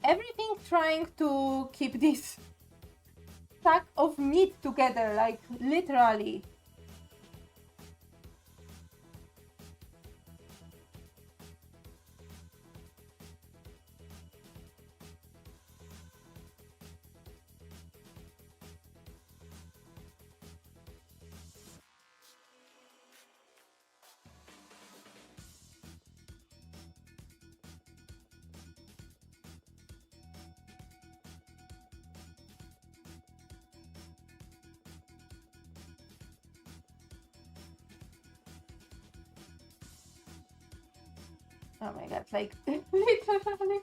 everything trying to keep this sack of meat together, like literally. Oh my god, like literally,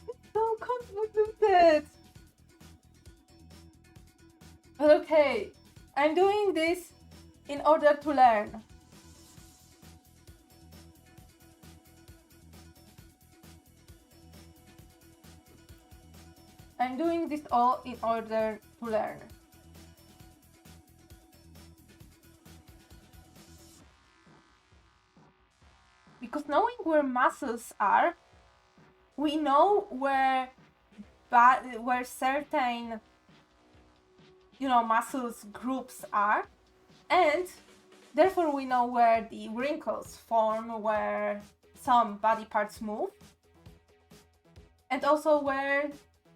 it's so convoluted. But okay, I'm doing this in order to learn. I'm doing this all in order to learn. Because knowing where muscles are, we know where certain, muscles groups are, and therefore we know where the wrinkles form, where some body parts move, and also where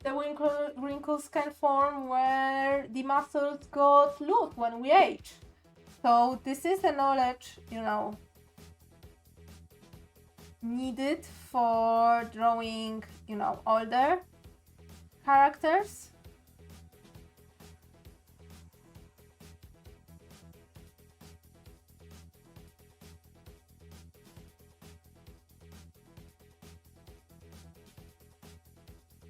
the wrinkles can form where the muscles got loose when we age. So this is a knowledge, needed for drawing, older characters.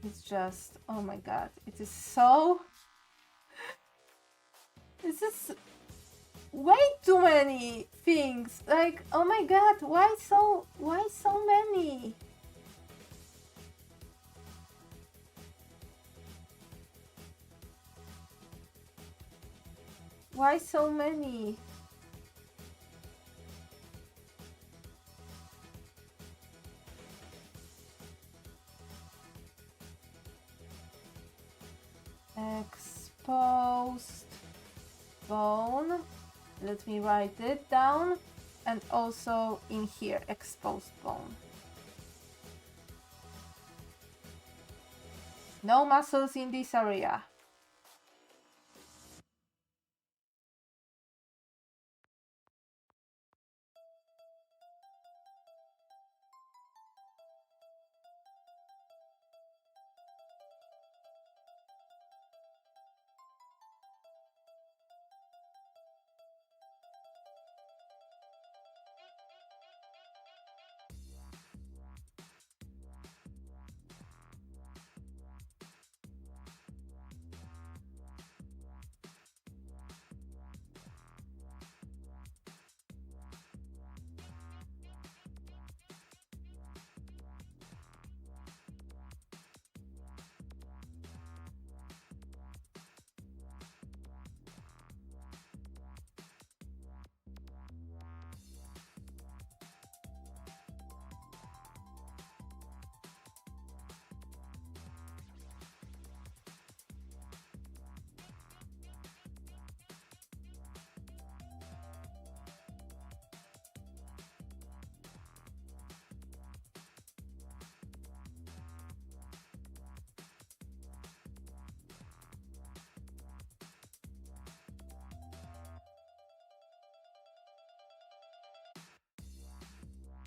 It's just, oh my god, it is so... This is way too many things. Like, oh my god, why so many? Why so many? Exposed bone. Let me write it down. And also in here, exposed bone. No muscles in this area.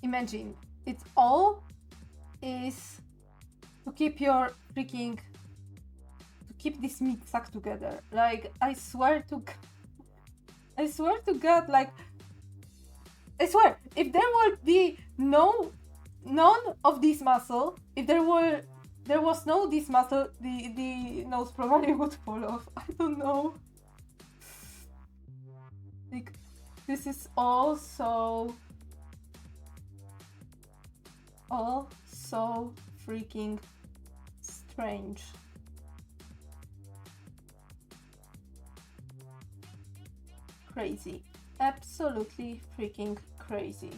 Imagine, it's all is to keep your freaking, to keep this meat sack together. Like, I swear to God, like, I swear, if there would be none of this muscle, if there was no this muscle, the nose probably would fall off. I don't know. Like, this is all so freaking strange. Crazy. Absolutely freaking crazy.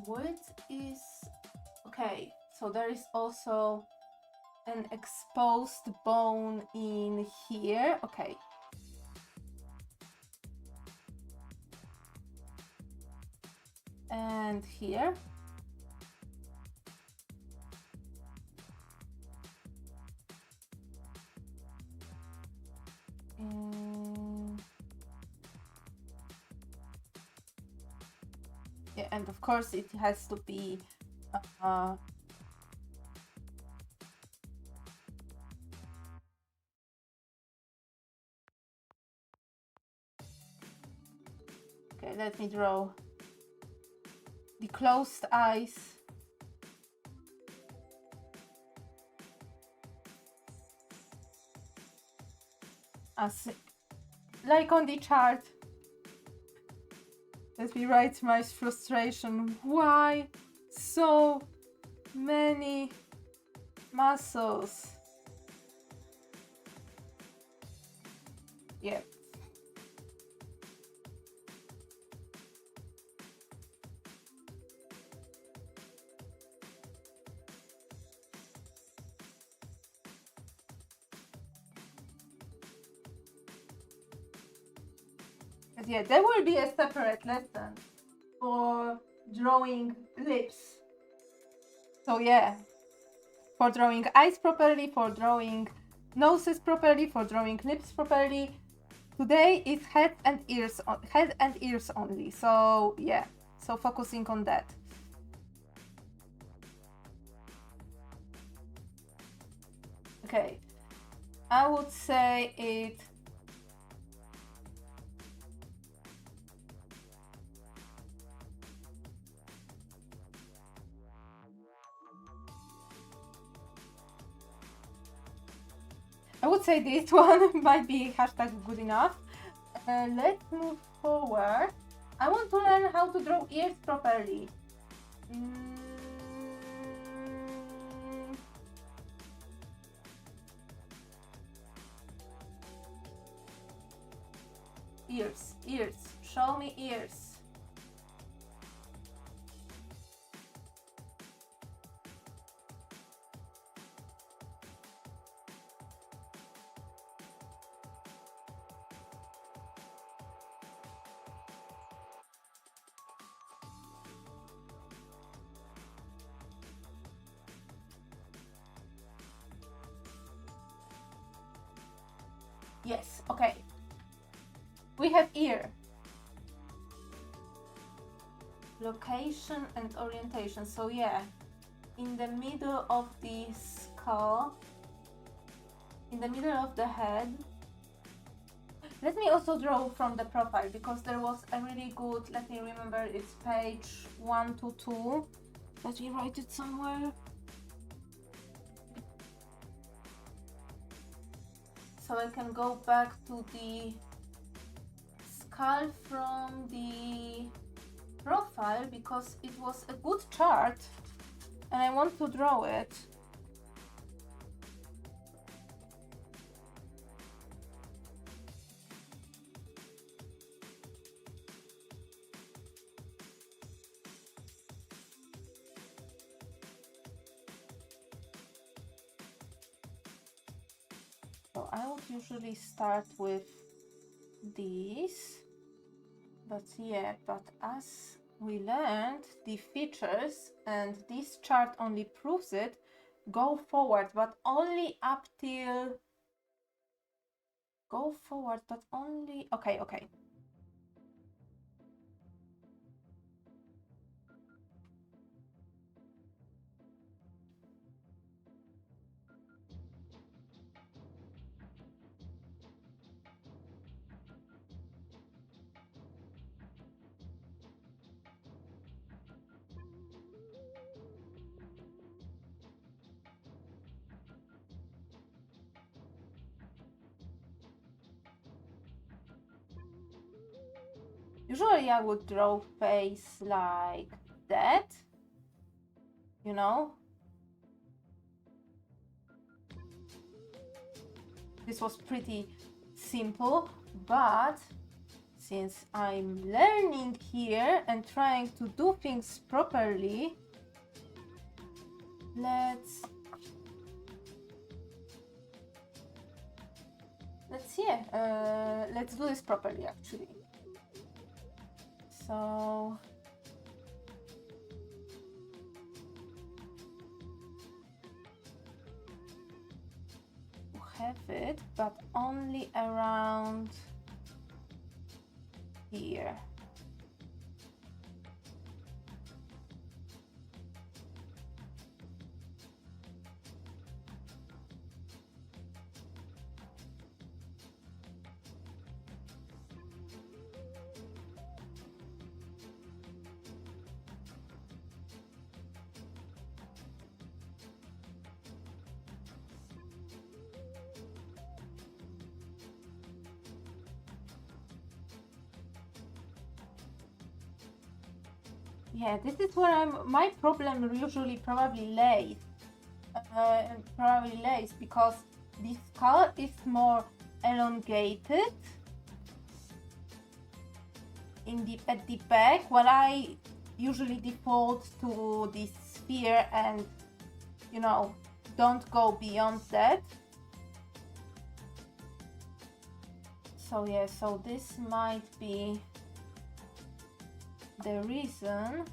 What is... Okay, so there is also an exposed bone in here. Okay. And here. Yeah, and of course it has to be okay, let me draw the closed eyes. As like on the chart. Let me write my frustration. Why so many muscles? Yeah. But yeah, there will be a separate lesson for drawing lips. So yeah, for drawing eyes properly, for drawing noses properly, for drawing lips properly. Today is head and ears only. So yeah, so focusing on that. Okay, I would say it I would say this one might be hashtag good enough. Let's move forward. I want to learn how to draw ears properly. Ears, ears. Show me ears. Yes, okay. We have ear. Location and orientation. So yeah, in the middle of the skull, in the middle of the head. Let me also draw from the profile because there was a really good, let me remember, it's page 122. Let me write it somewhere. So I can go back to the skull from the profile because it was a good chart and I want to draw it. So I would usually start with this, but yeah, but as we learned the features and this chart only proves it, go forward, but only up till, go forward, but only, okay. Usually I would draw face like that, you know. This was pretty simple, but since I'm learning here and trying to do things properly, let's do this properly actually. So have it, but only around here. Yeah, this is where my problem usually probably lays. Because the skull is more elongated at the back, while I usually default to the sphere and, you know, don't go beyond that. So yeah, so this might be the reason.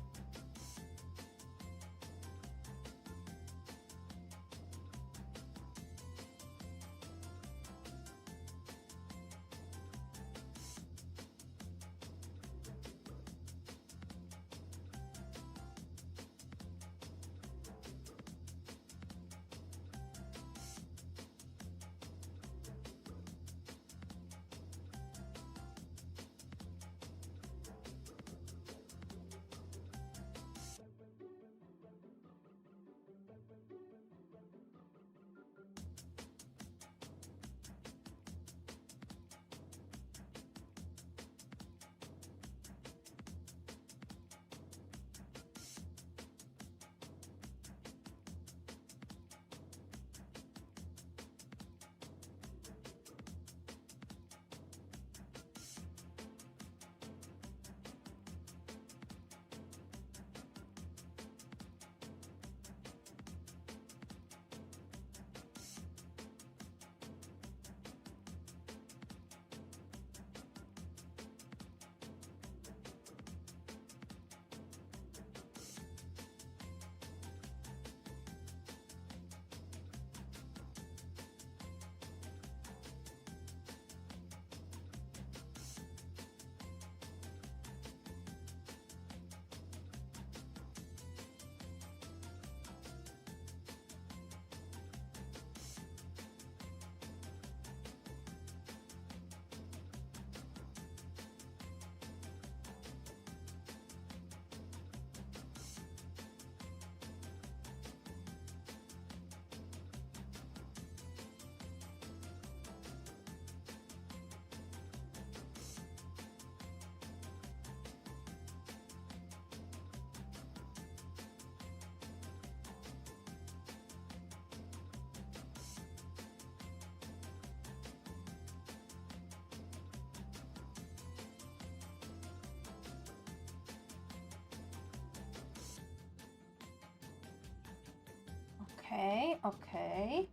Okay, okay.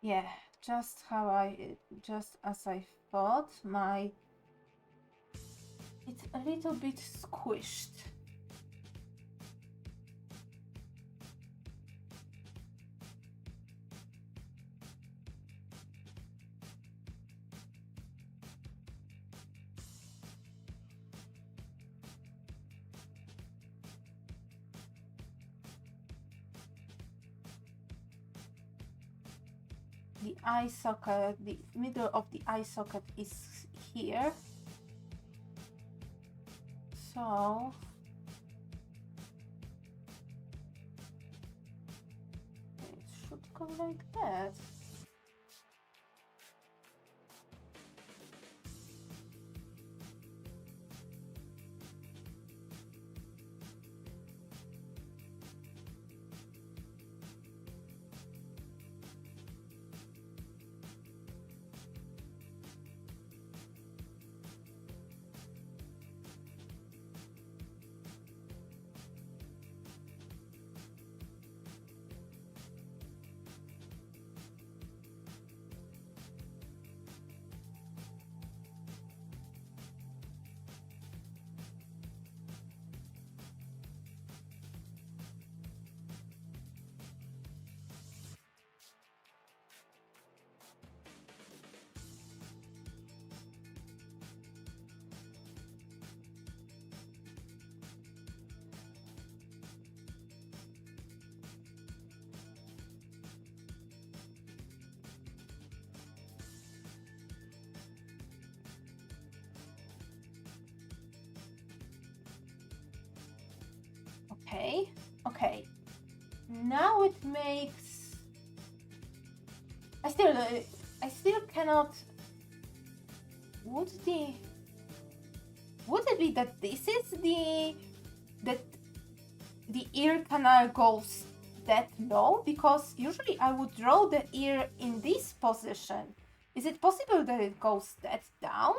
Yeah, just as I thought. It's a little bit squished. The eye socket, the middle of the eye socket is here. So it should go like that. Okay, okay. Now it makes. I still cannot. Would it be that this is that the ear canal goes that low? Because usually I would draw the ear in this position. Is it possible that it goes that down?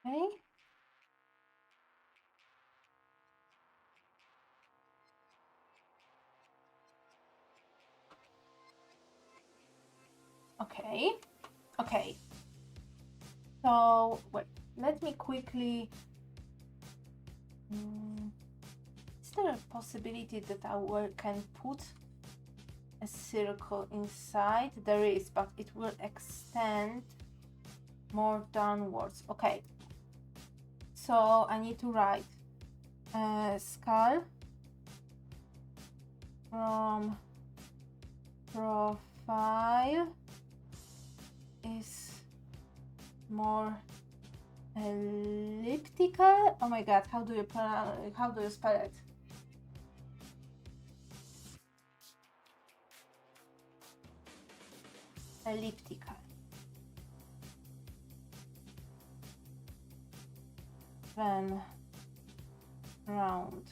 Okay. Okay. Okay. So wait, let me quickly. Is there a possibility that can put a circle inside? There is, but it will extend more downwards. Okay. So I need to write skull from profile is more elliptical. Oh my god, how do you spell it? Elliptical. Then round.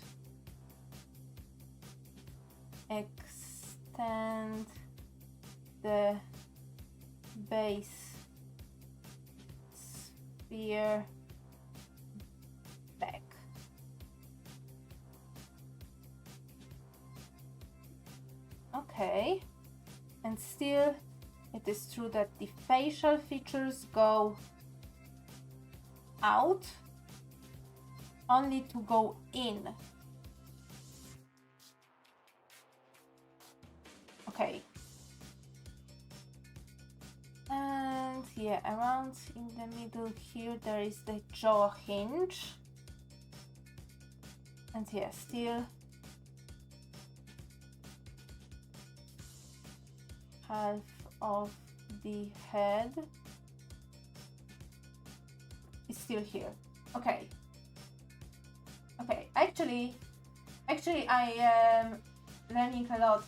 Extend the base sphere back. Okay, and still it is true that the facial features go out only to go in. Okay. And yeah, around in the middle here there is the jaw hinge. And yeah, still half of the head is still here. Okay. Okay, actually I am learning a lot.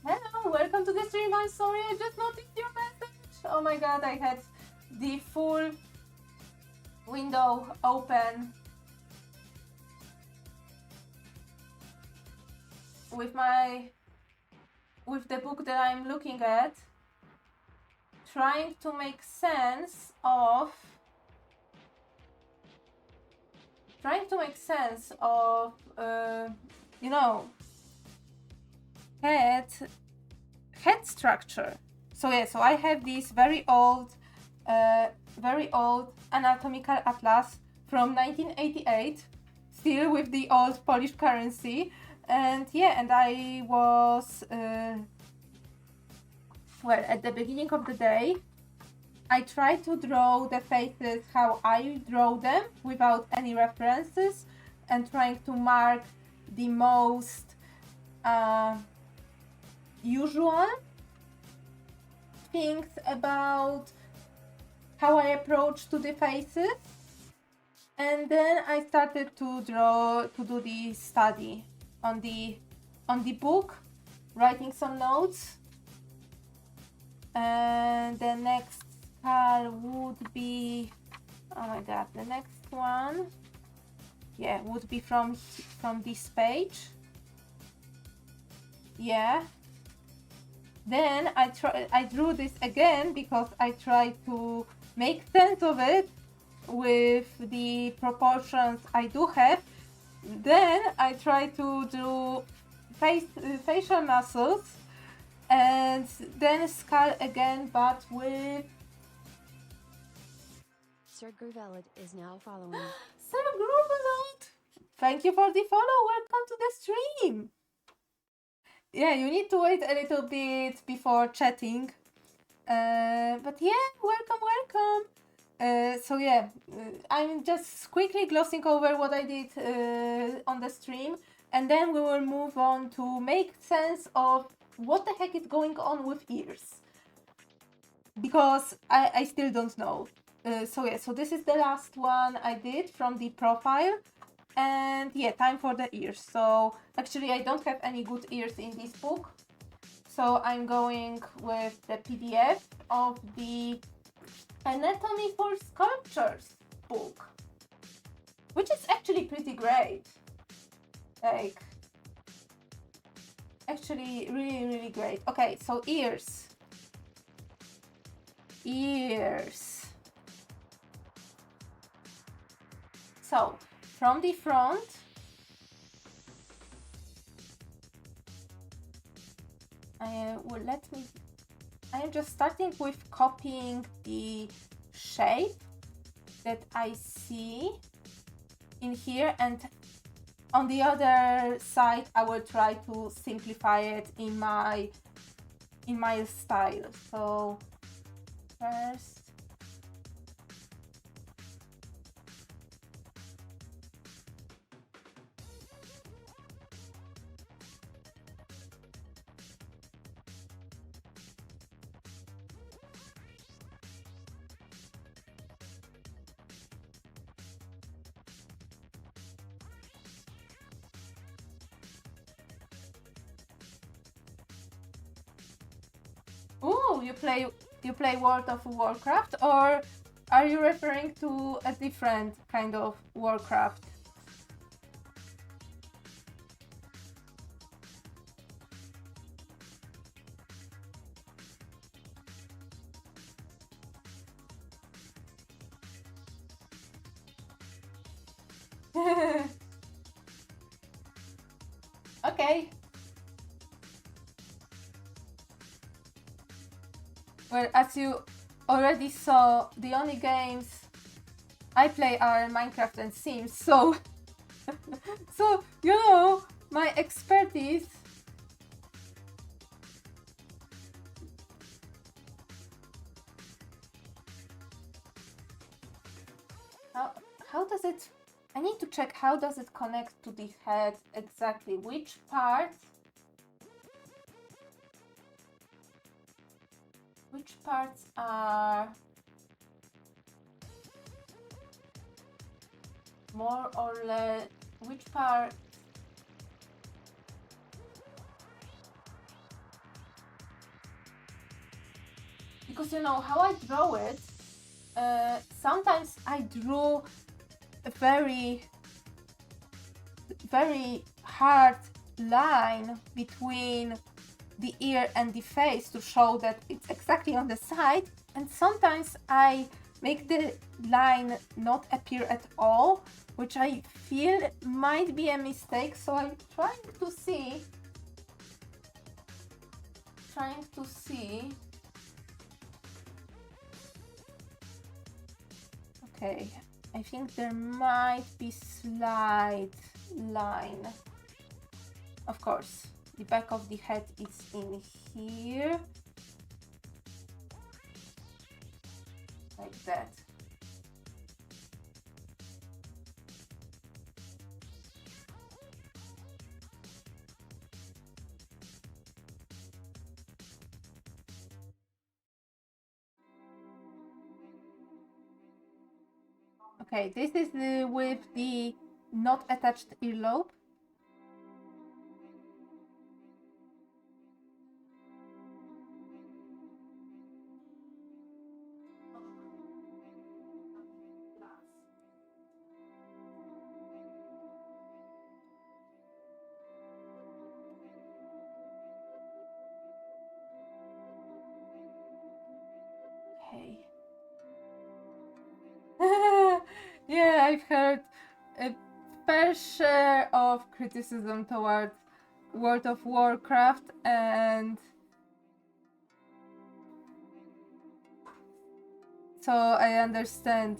Hello, welcome to the stream. I'm sorry, I just noticed your message. Oh my god, I had the full window open with the book that I'm looking at, trying to make sense of you know, head structure. So yeah, so I have this very old anatomical atlas from 1988, still with the old Polish currency. And yeah, and I was well, at the beginning of the day I tried to draw the faces how I draw them without any references, and trying to mark the most usual things about how I approach to the faces. And then I started to do the study on the book, writing some notes. And the next skull would be, oh my god, the next one, yeah, would be from this page. Yeah. Then I drew this again because I tried to make sense of it with the proportions I do have. Then I tried to do facial muscles, and then skull again, but with Sir Gruvelid is now following. Sir Gruvelid! Thank you for the follow. Welcome to the stream. Yeah, you need to wait a little bit before chatting. But yeah, welcome. So yeah, I'm just quickly glossing over what I did on the stream, and then we will move on to make sense of what the heck is going on with ears, because I still don't know. So yeah, so this is the last one I did from the profile, and yeah, time for the ears. So actually I don't have any good ears in this book, so I'm going with the PDF of the Anatomy for Sculptures book, which is actually pretty great. Like, actually really great. Okay, so ears. So from the front, I am just starting with copying the shape that I see in here, and on the other side I will try to simplify it in my style. So first, oh, you play World of Warcraft, or are you referring to a different kind of Warcraft? Okay. Well, as you already saw, the only games I play are Minecraft and Sims, so so you know my expertise. How does it? I need to check how does it connect to the head exactly. Which parts? Which parts are more or less? Which part? Because you know how I draw it. Sometimes I draw a very hard line between the ear and the face to show that it's exactly on the side, and sometimes I make the line not appear at all, which I feel might be a mistake, so I'm trying to see okay, I think there might be slight line. Of course, the back of the head is in here. Like that. Okay, this is with the not attached earlobe. Okay. Yeah, I've heard a fair share of criticism towards World of Warcraft, and so I understand.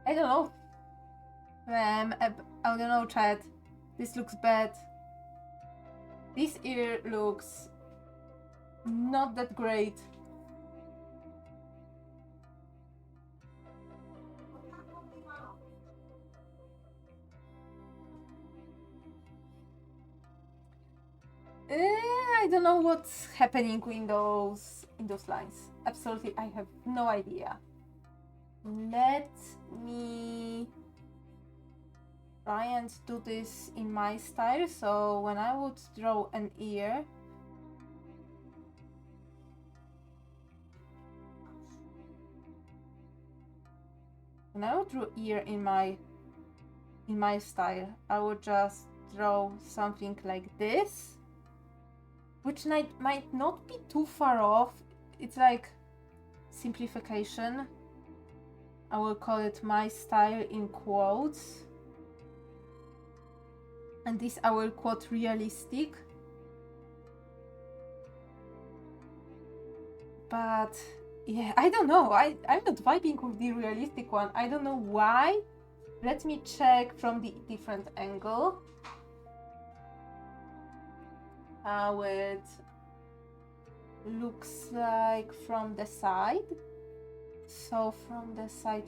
I don't know. I don't know, Chad. This looks bad. This ear looks not that great. I don't know what's happening in those lines. Absolutely, I have no idea. Let me try and do this in my style. So when I would draw an ear, in my style, I would just draw something like this, which might not be too far off. It's like simplification. I will call it my style in quotes. And this I will quote realistic. But yeah, I don't know. I'm not vibing with the realistic one. I don't know why. Let me check from the different angle how it looks like from the side. So from the side,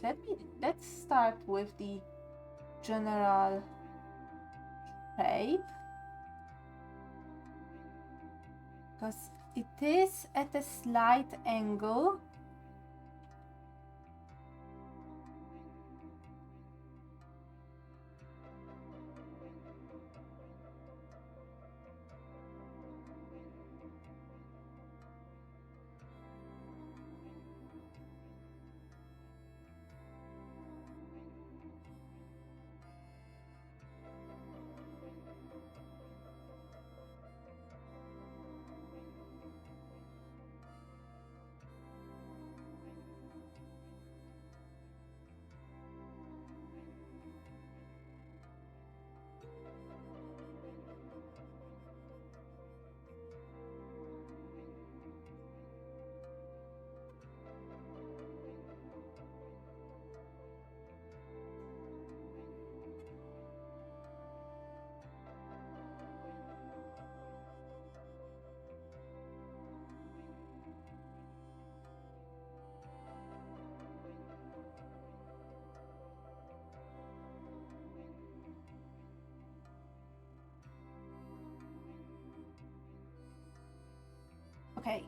let's start with the general shape, because it is at a slight angle. Okay.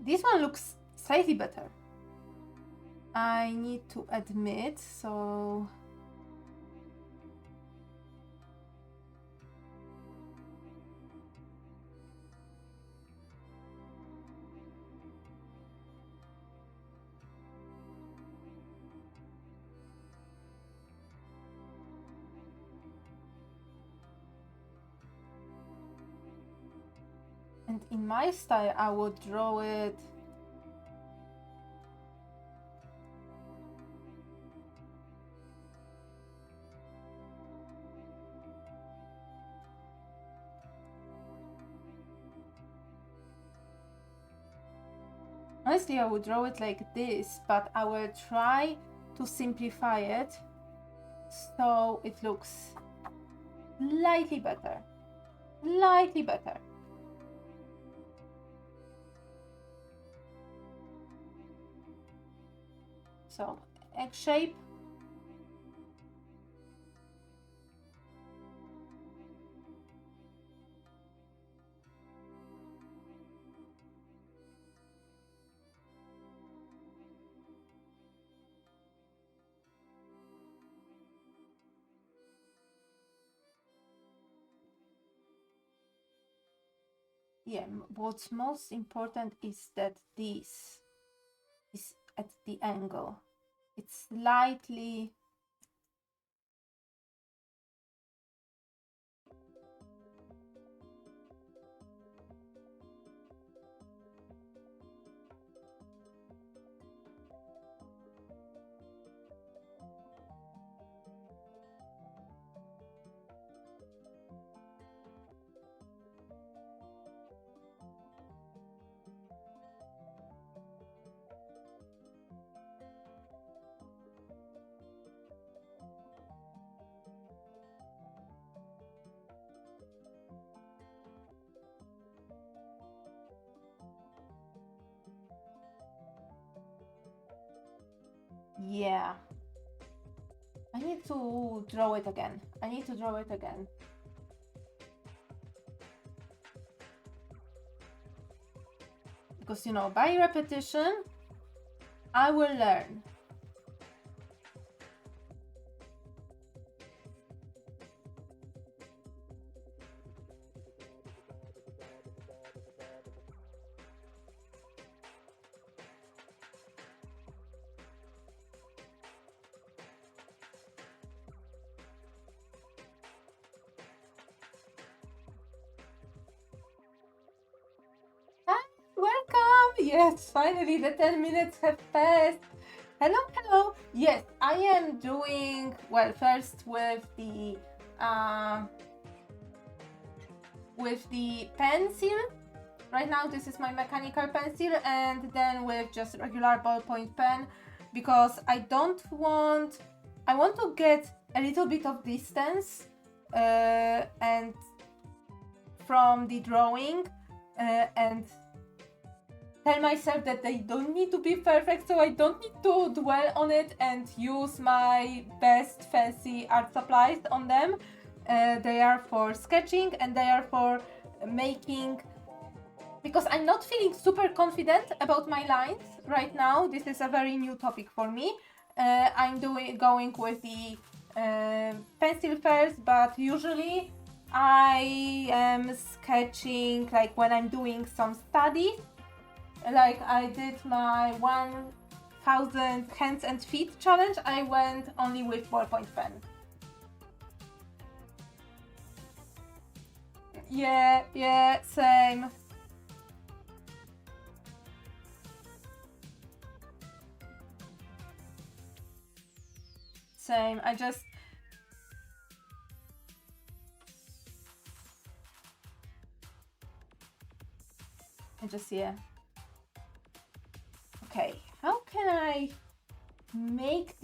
This one looks slightly better. I need to admit, so... And in my style, I would draw it honestly, I would draw it like this, but I will try to simplify it so it looks slightly better. Slightly better. So, egg shape. Yeah, what's most important is that this is at the angle. It's slightly... Yeah. I need to draw it again. I need to draw it again. Because, you know, by repetition, I will learn. Welcome! Yes, finally the 10 minutes have passed. Hello, hello. Yes, I am doing, well, first with the pencil. Right now this is my mechanical pencil, and then with just regular ballpoint pen, because I want to get a little bit of distance and from the drawing and tell myself that they don't need to be perfect, so I don't need to dwell on it and use my best fancy art supplies on them. They are for sketching and they are for making because I'm not feeling super confident about my lines right now. This is a very new topic for me. I'm going with the pencil first, but usually I am sketching like when I'm doing some studies. Like I did my 1000 hands and feet challenge, I went only with ballpoint pen. Yeah, same. Same, I just yeah. Okay, how can I make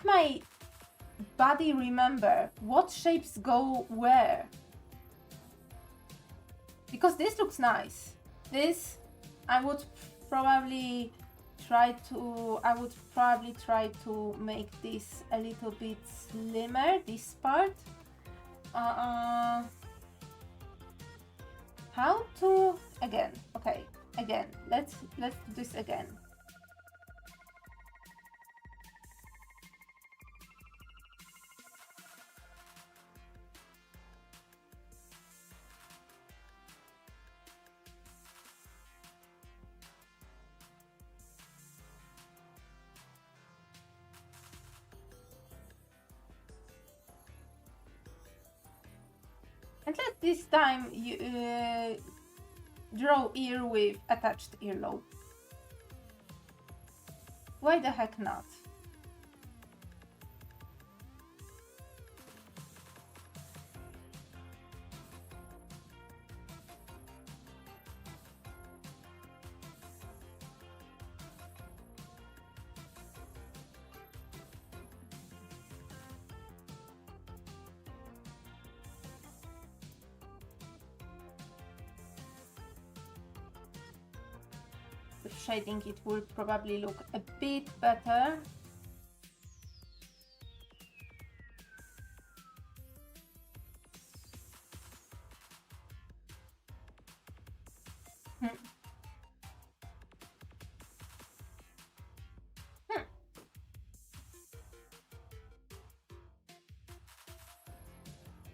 my body remember what shapes go where? Because this looks nice. This, I would probably try to make this a little bit slimmer, this part. How to, again, okay, again, let's do this again. And let this time you draw ear with attached earlobe. Why the heck not? With shading it will probably look a bit better.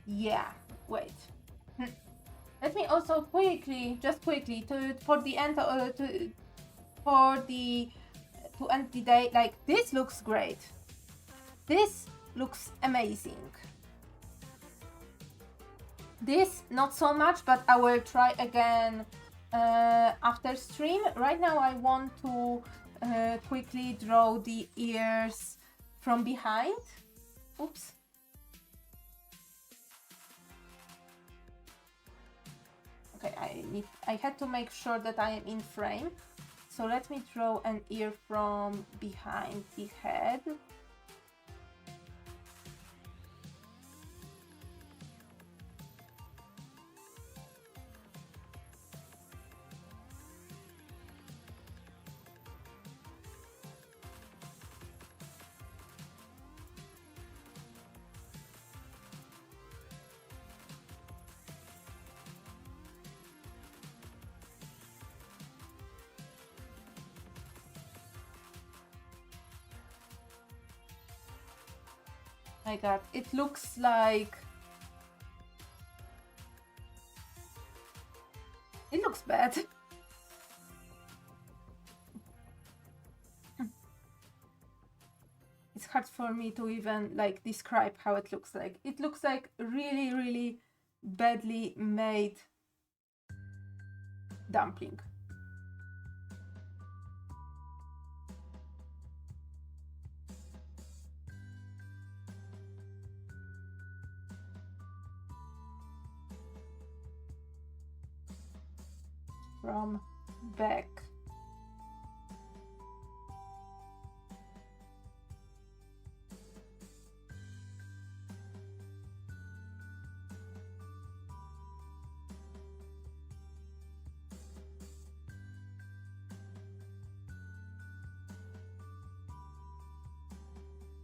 Yeah, wait. Let me also just quickly, to end the day, like this looks great. This looks amazing. This not so much, but I will try again after stream. Right now I want to quickly draw the ears from behind. Oops. Okay, I had to make sure that I am in frame. So let me draw an ear from behind the head. My god, it looks like... It looks bad. It's hard for me to even like describe how it looks like. It looks like really, really badly made dumpling. From back.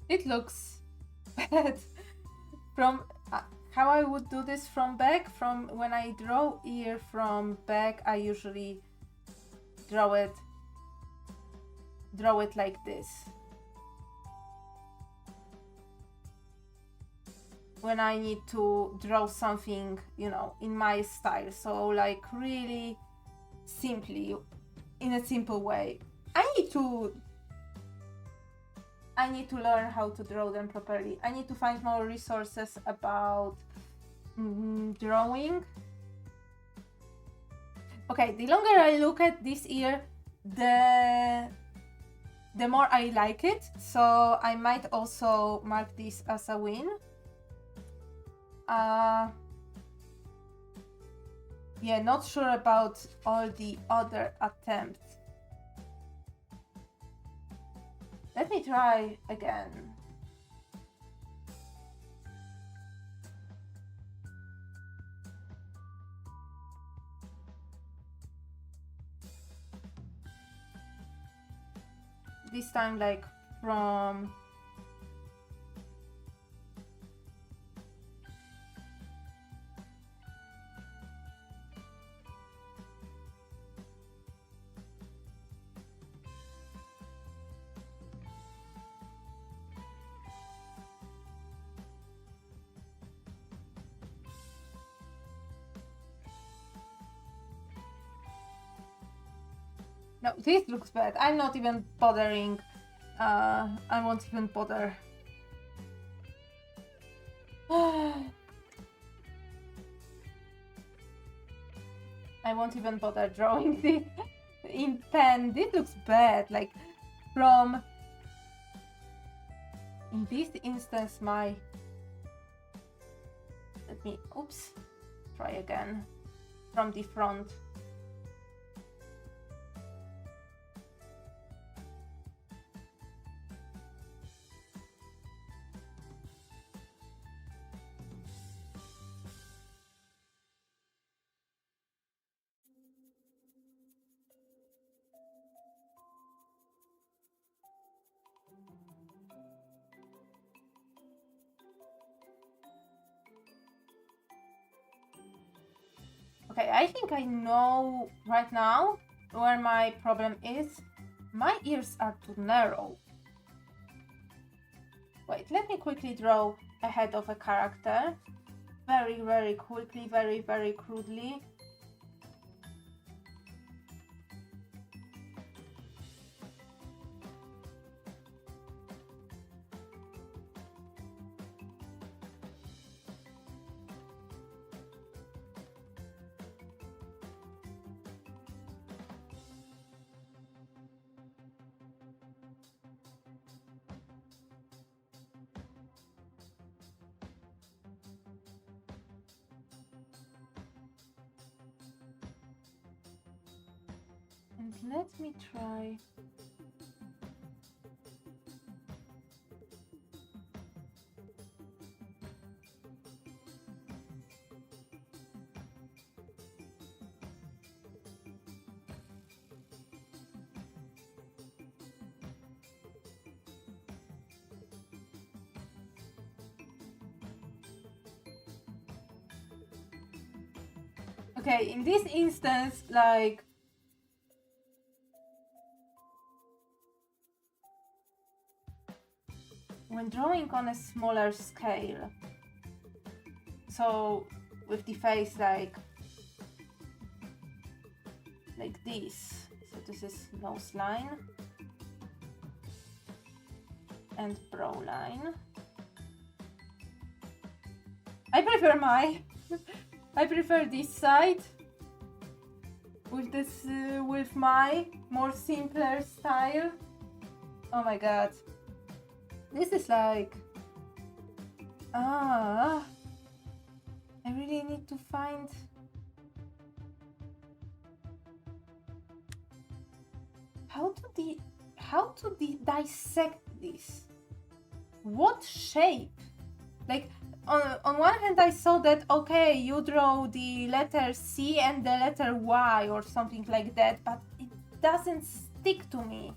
It looks bad. From how I would do this from back, from when I draw ear from back, I usually draw it like this. When I need to draw something, you know, in my style, so like really simply, in a simple way. I need to learn how to draw them properly. I need to find more resources about drawing. Okay, the longer I look at this ear, the more I like it, so I might also mark this as a win. Yeah, not sure about all the other attempts. Let me try again. This time like from no, this looks bad. I'm not even bothering. I won't even bother. I won't even bother drawing this in pen. This looks bad. Like from in this instance, let me try again from the front. Okay, I think I know right now where my problem is. My ears are too narrow. Wait, let me quickly draw a head of a character. Very, very quickly, very, very crudely. And let me try. Okay, in this instance, like when drawing on a smaller scale, so with the face like this, so this is nose line and brow line. I prefer this side with my more simpler style. Oh my god. This is like I really need to find how to dissect this. What shape? Like on one hand I saw that okay, you draw the letter C and the letter Y or something like that, but it doesn't stick to me.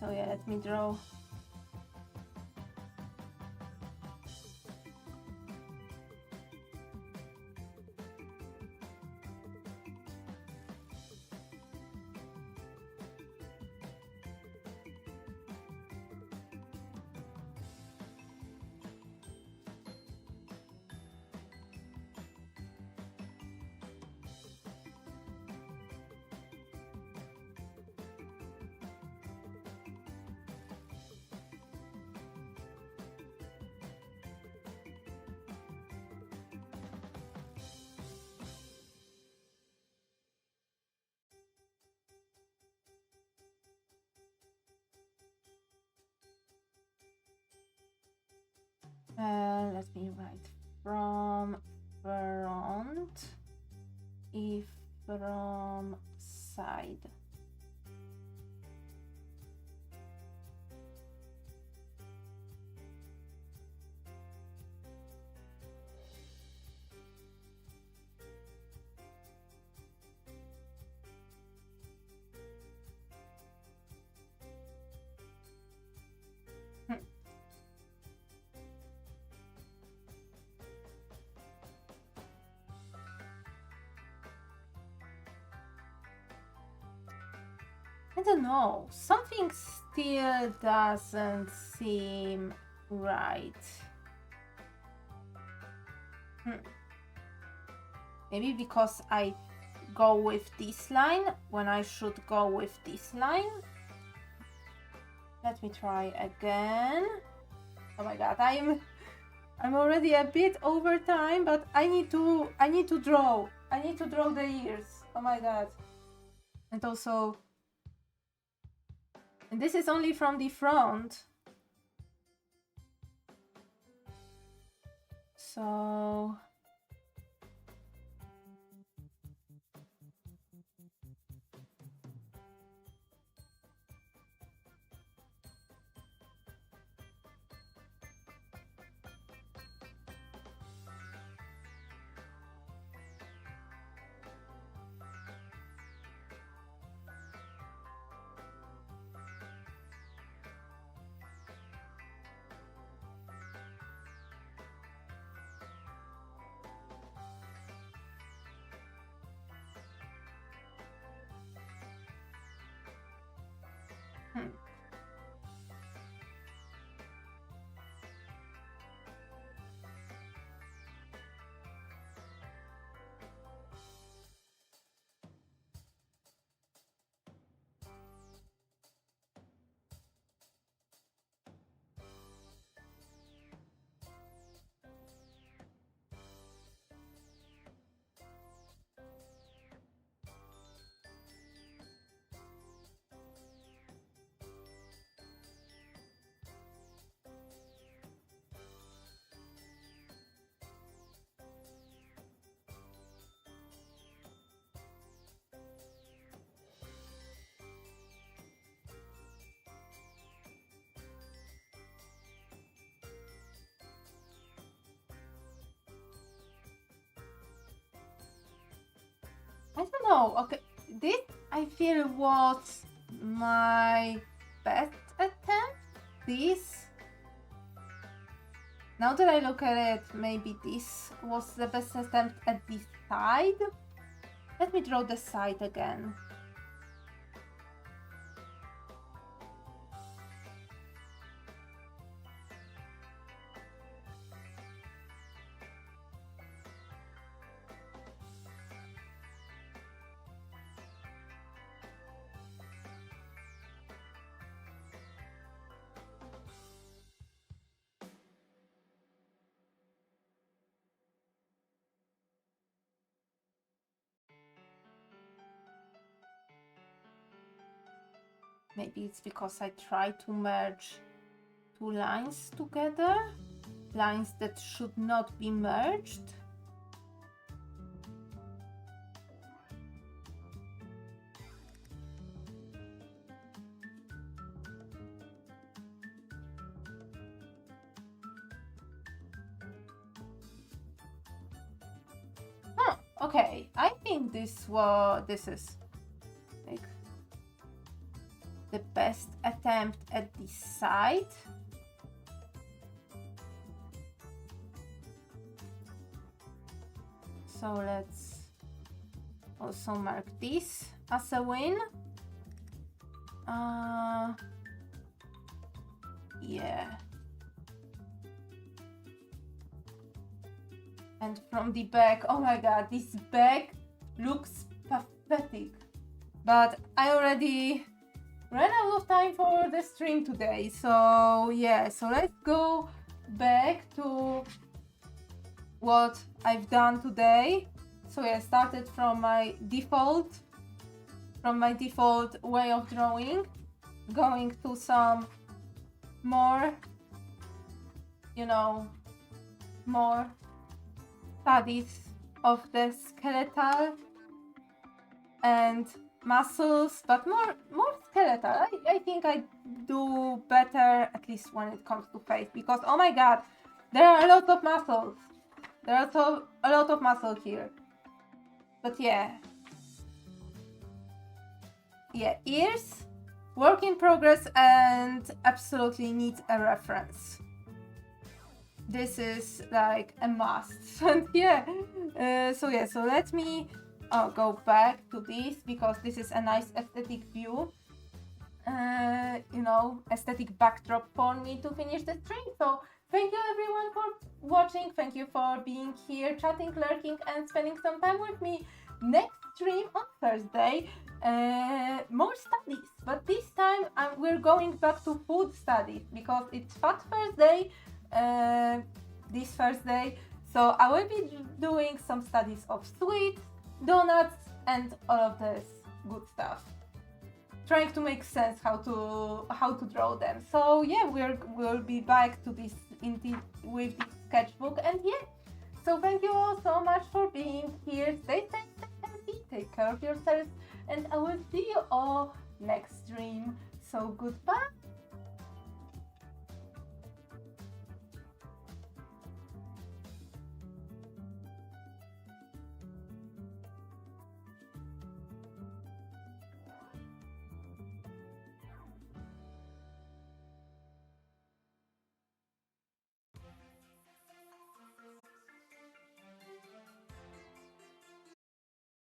So yeah, let me draw. Let me write from front, if from side. I don't know, something still doesn't seem right. Maybe because I go with this line when I should go with this line. Let me try again. Oh my god, I'm already a bit over time, but I need to draw. I need to draw the ears. Oh my god. And also, and this is only from the front. So I don't know. Okay, this I feel was my best attempt. This. Now that I look at it, maybe this was the best attempt at this side. Let me draw the side again. Maybe it's because I try to merge two lines together, lines that should not be merged. Okay, I think this is like the best attempt at this side. So let's also mark this as a win. Yeah. And from the back, oh my god, this back looks pathetic. But I already ran out of time for the stream today. So yeah, so let's go back to what I've done today. So yeah, started from my default way of drawing, going to some more, you know, more studies of the skeletal and muscles, but more skeletal. I think I do better, at least when it comes to face, because oh my god, there are a lot of muscles. There are a lot of muscle here. But yeah, ears, work in progress, and absolutely need a reference. This is like a must. And yeah, so let me go back to this, because this is a nice aesthetic view, you know, aesthetic backdrop for me to finish the stream. So thank you everyone for watching, thank you for being here, chatting, lurking, and spending some time with me. Next stream on Thursday, more studies, but this time we're going back to food studies, because it's Fat Thursday this Thursday. So I will be doing some studies of sweets, donuts, and all of this good stuff, trying to make sense how to draw them. So yeah, we'll be back to this with this sketchbook. And yeah, so thank you all so much for being here. Stay safe, stay healthy, take care of yourselves, and I will see you all next stream. So goodbye.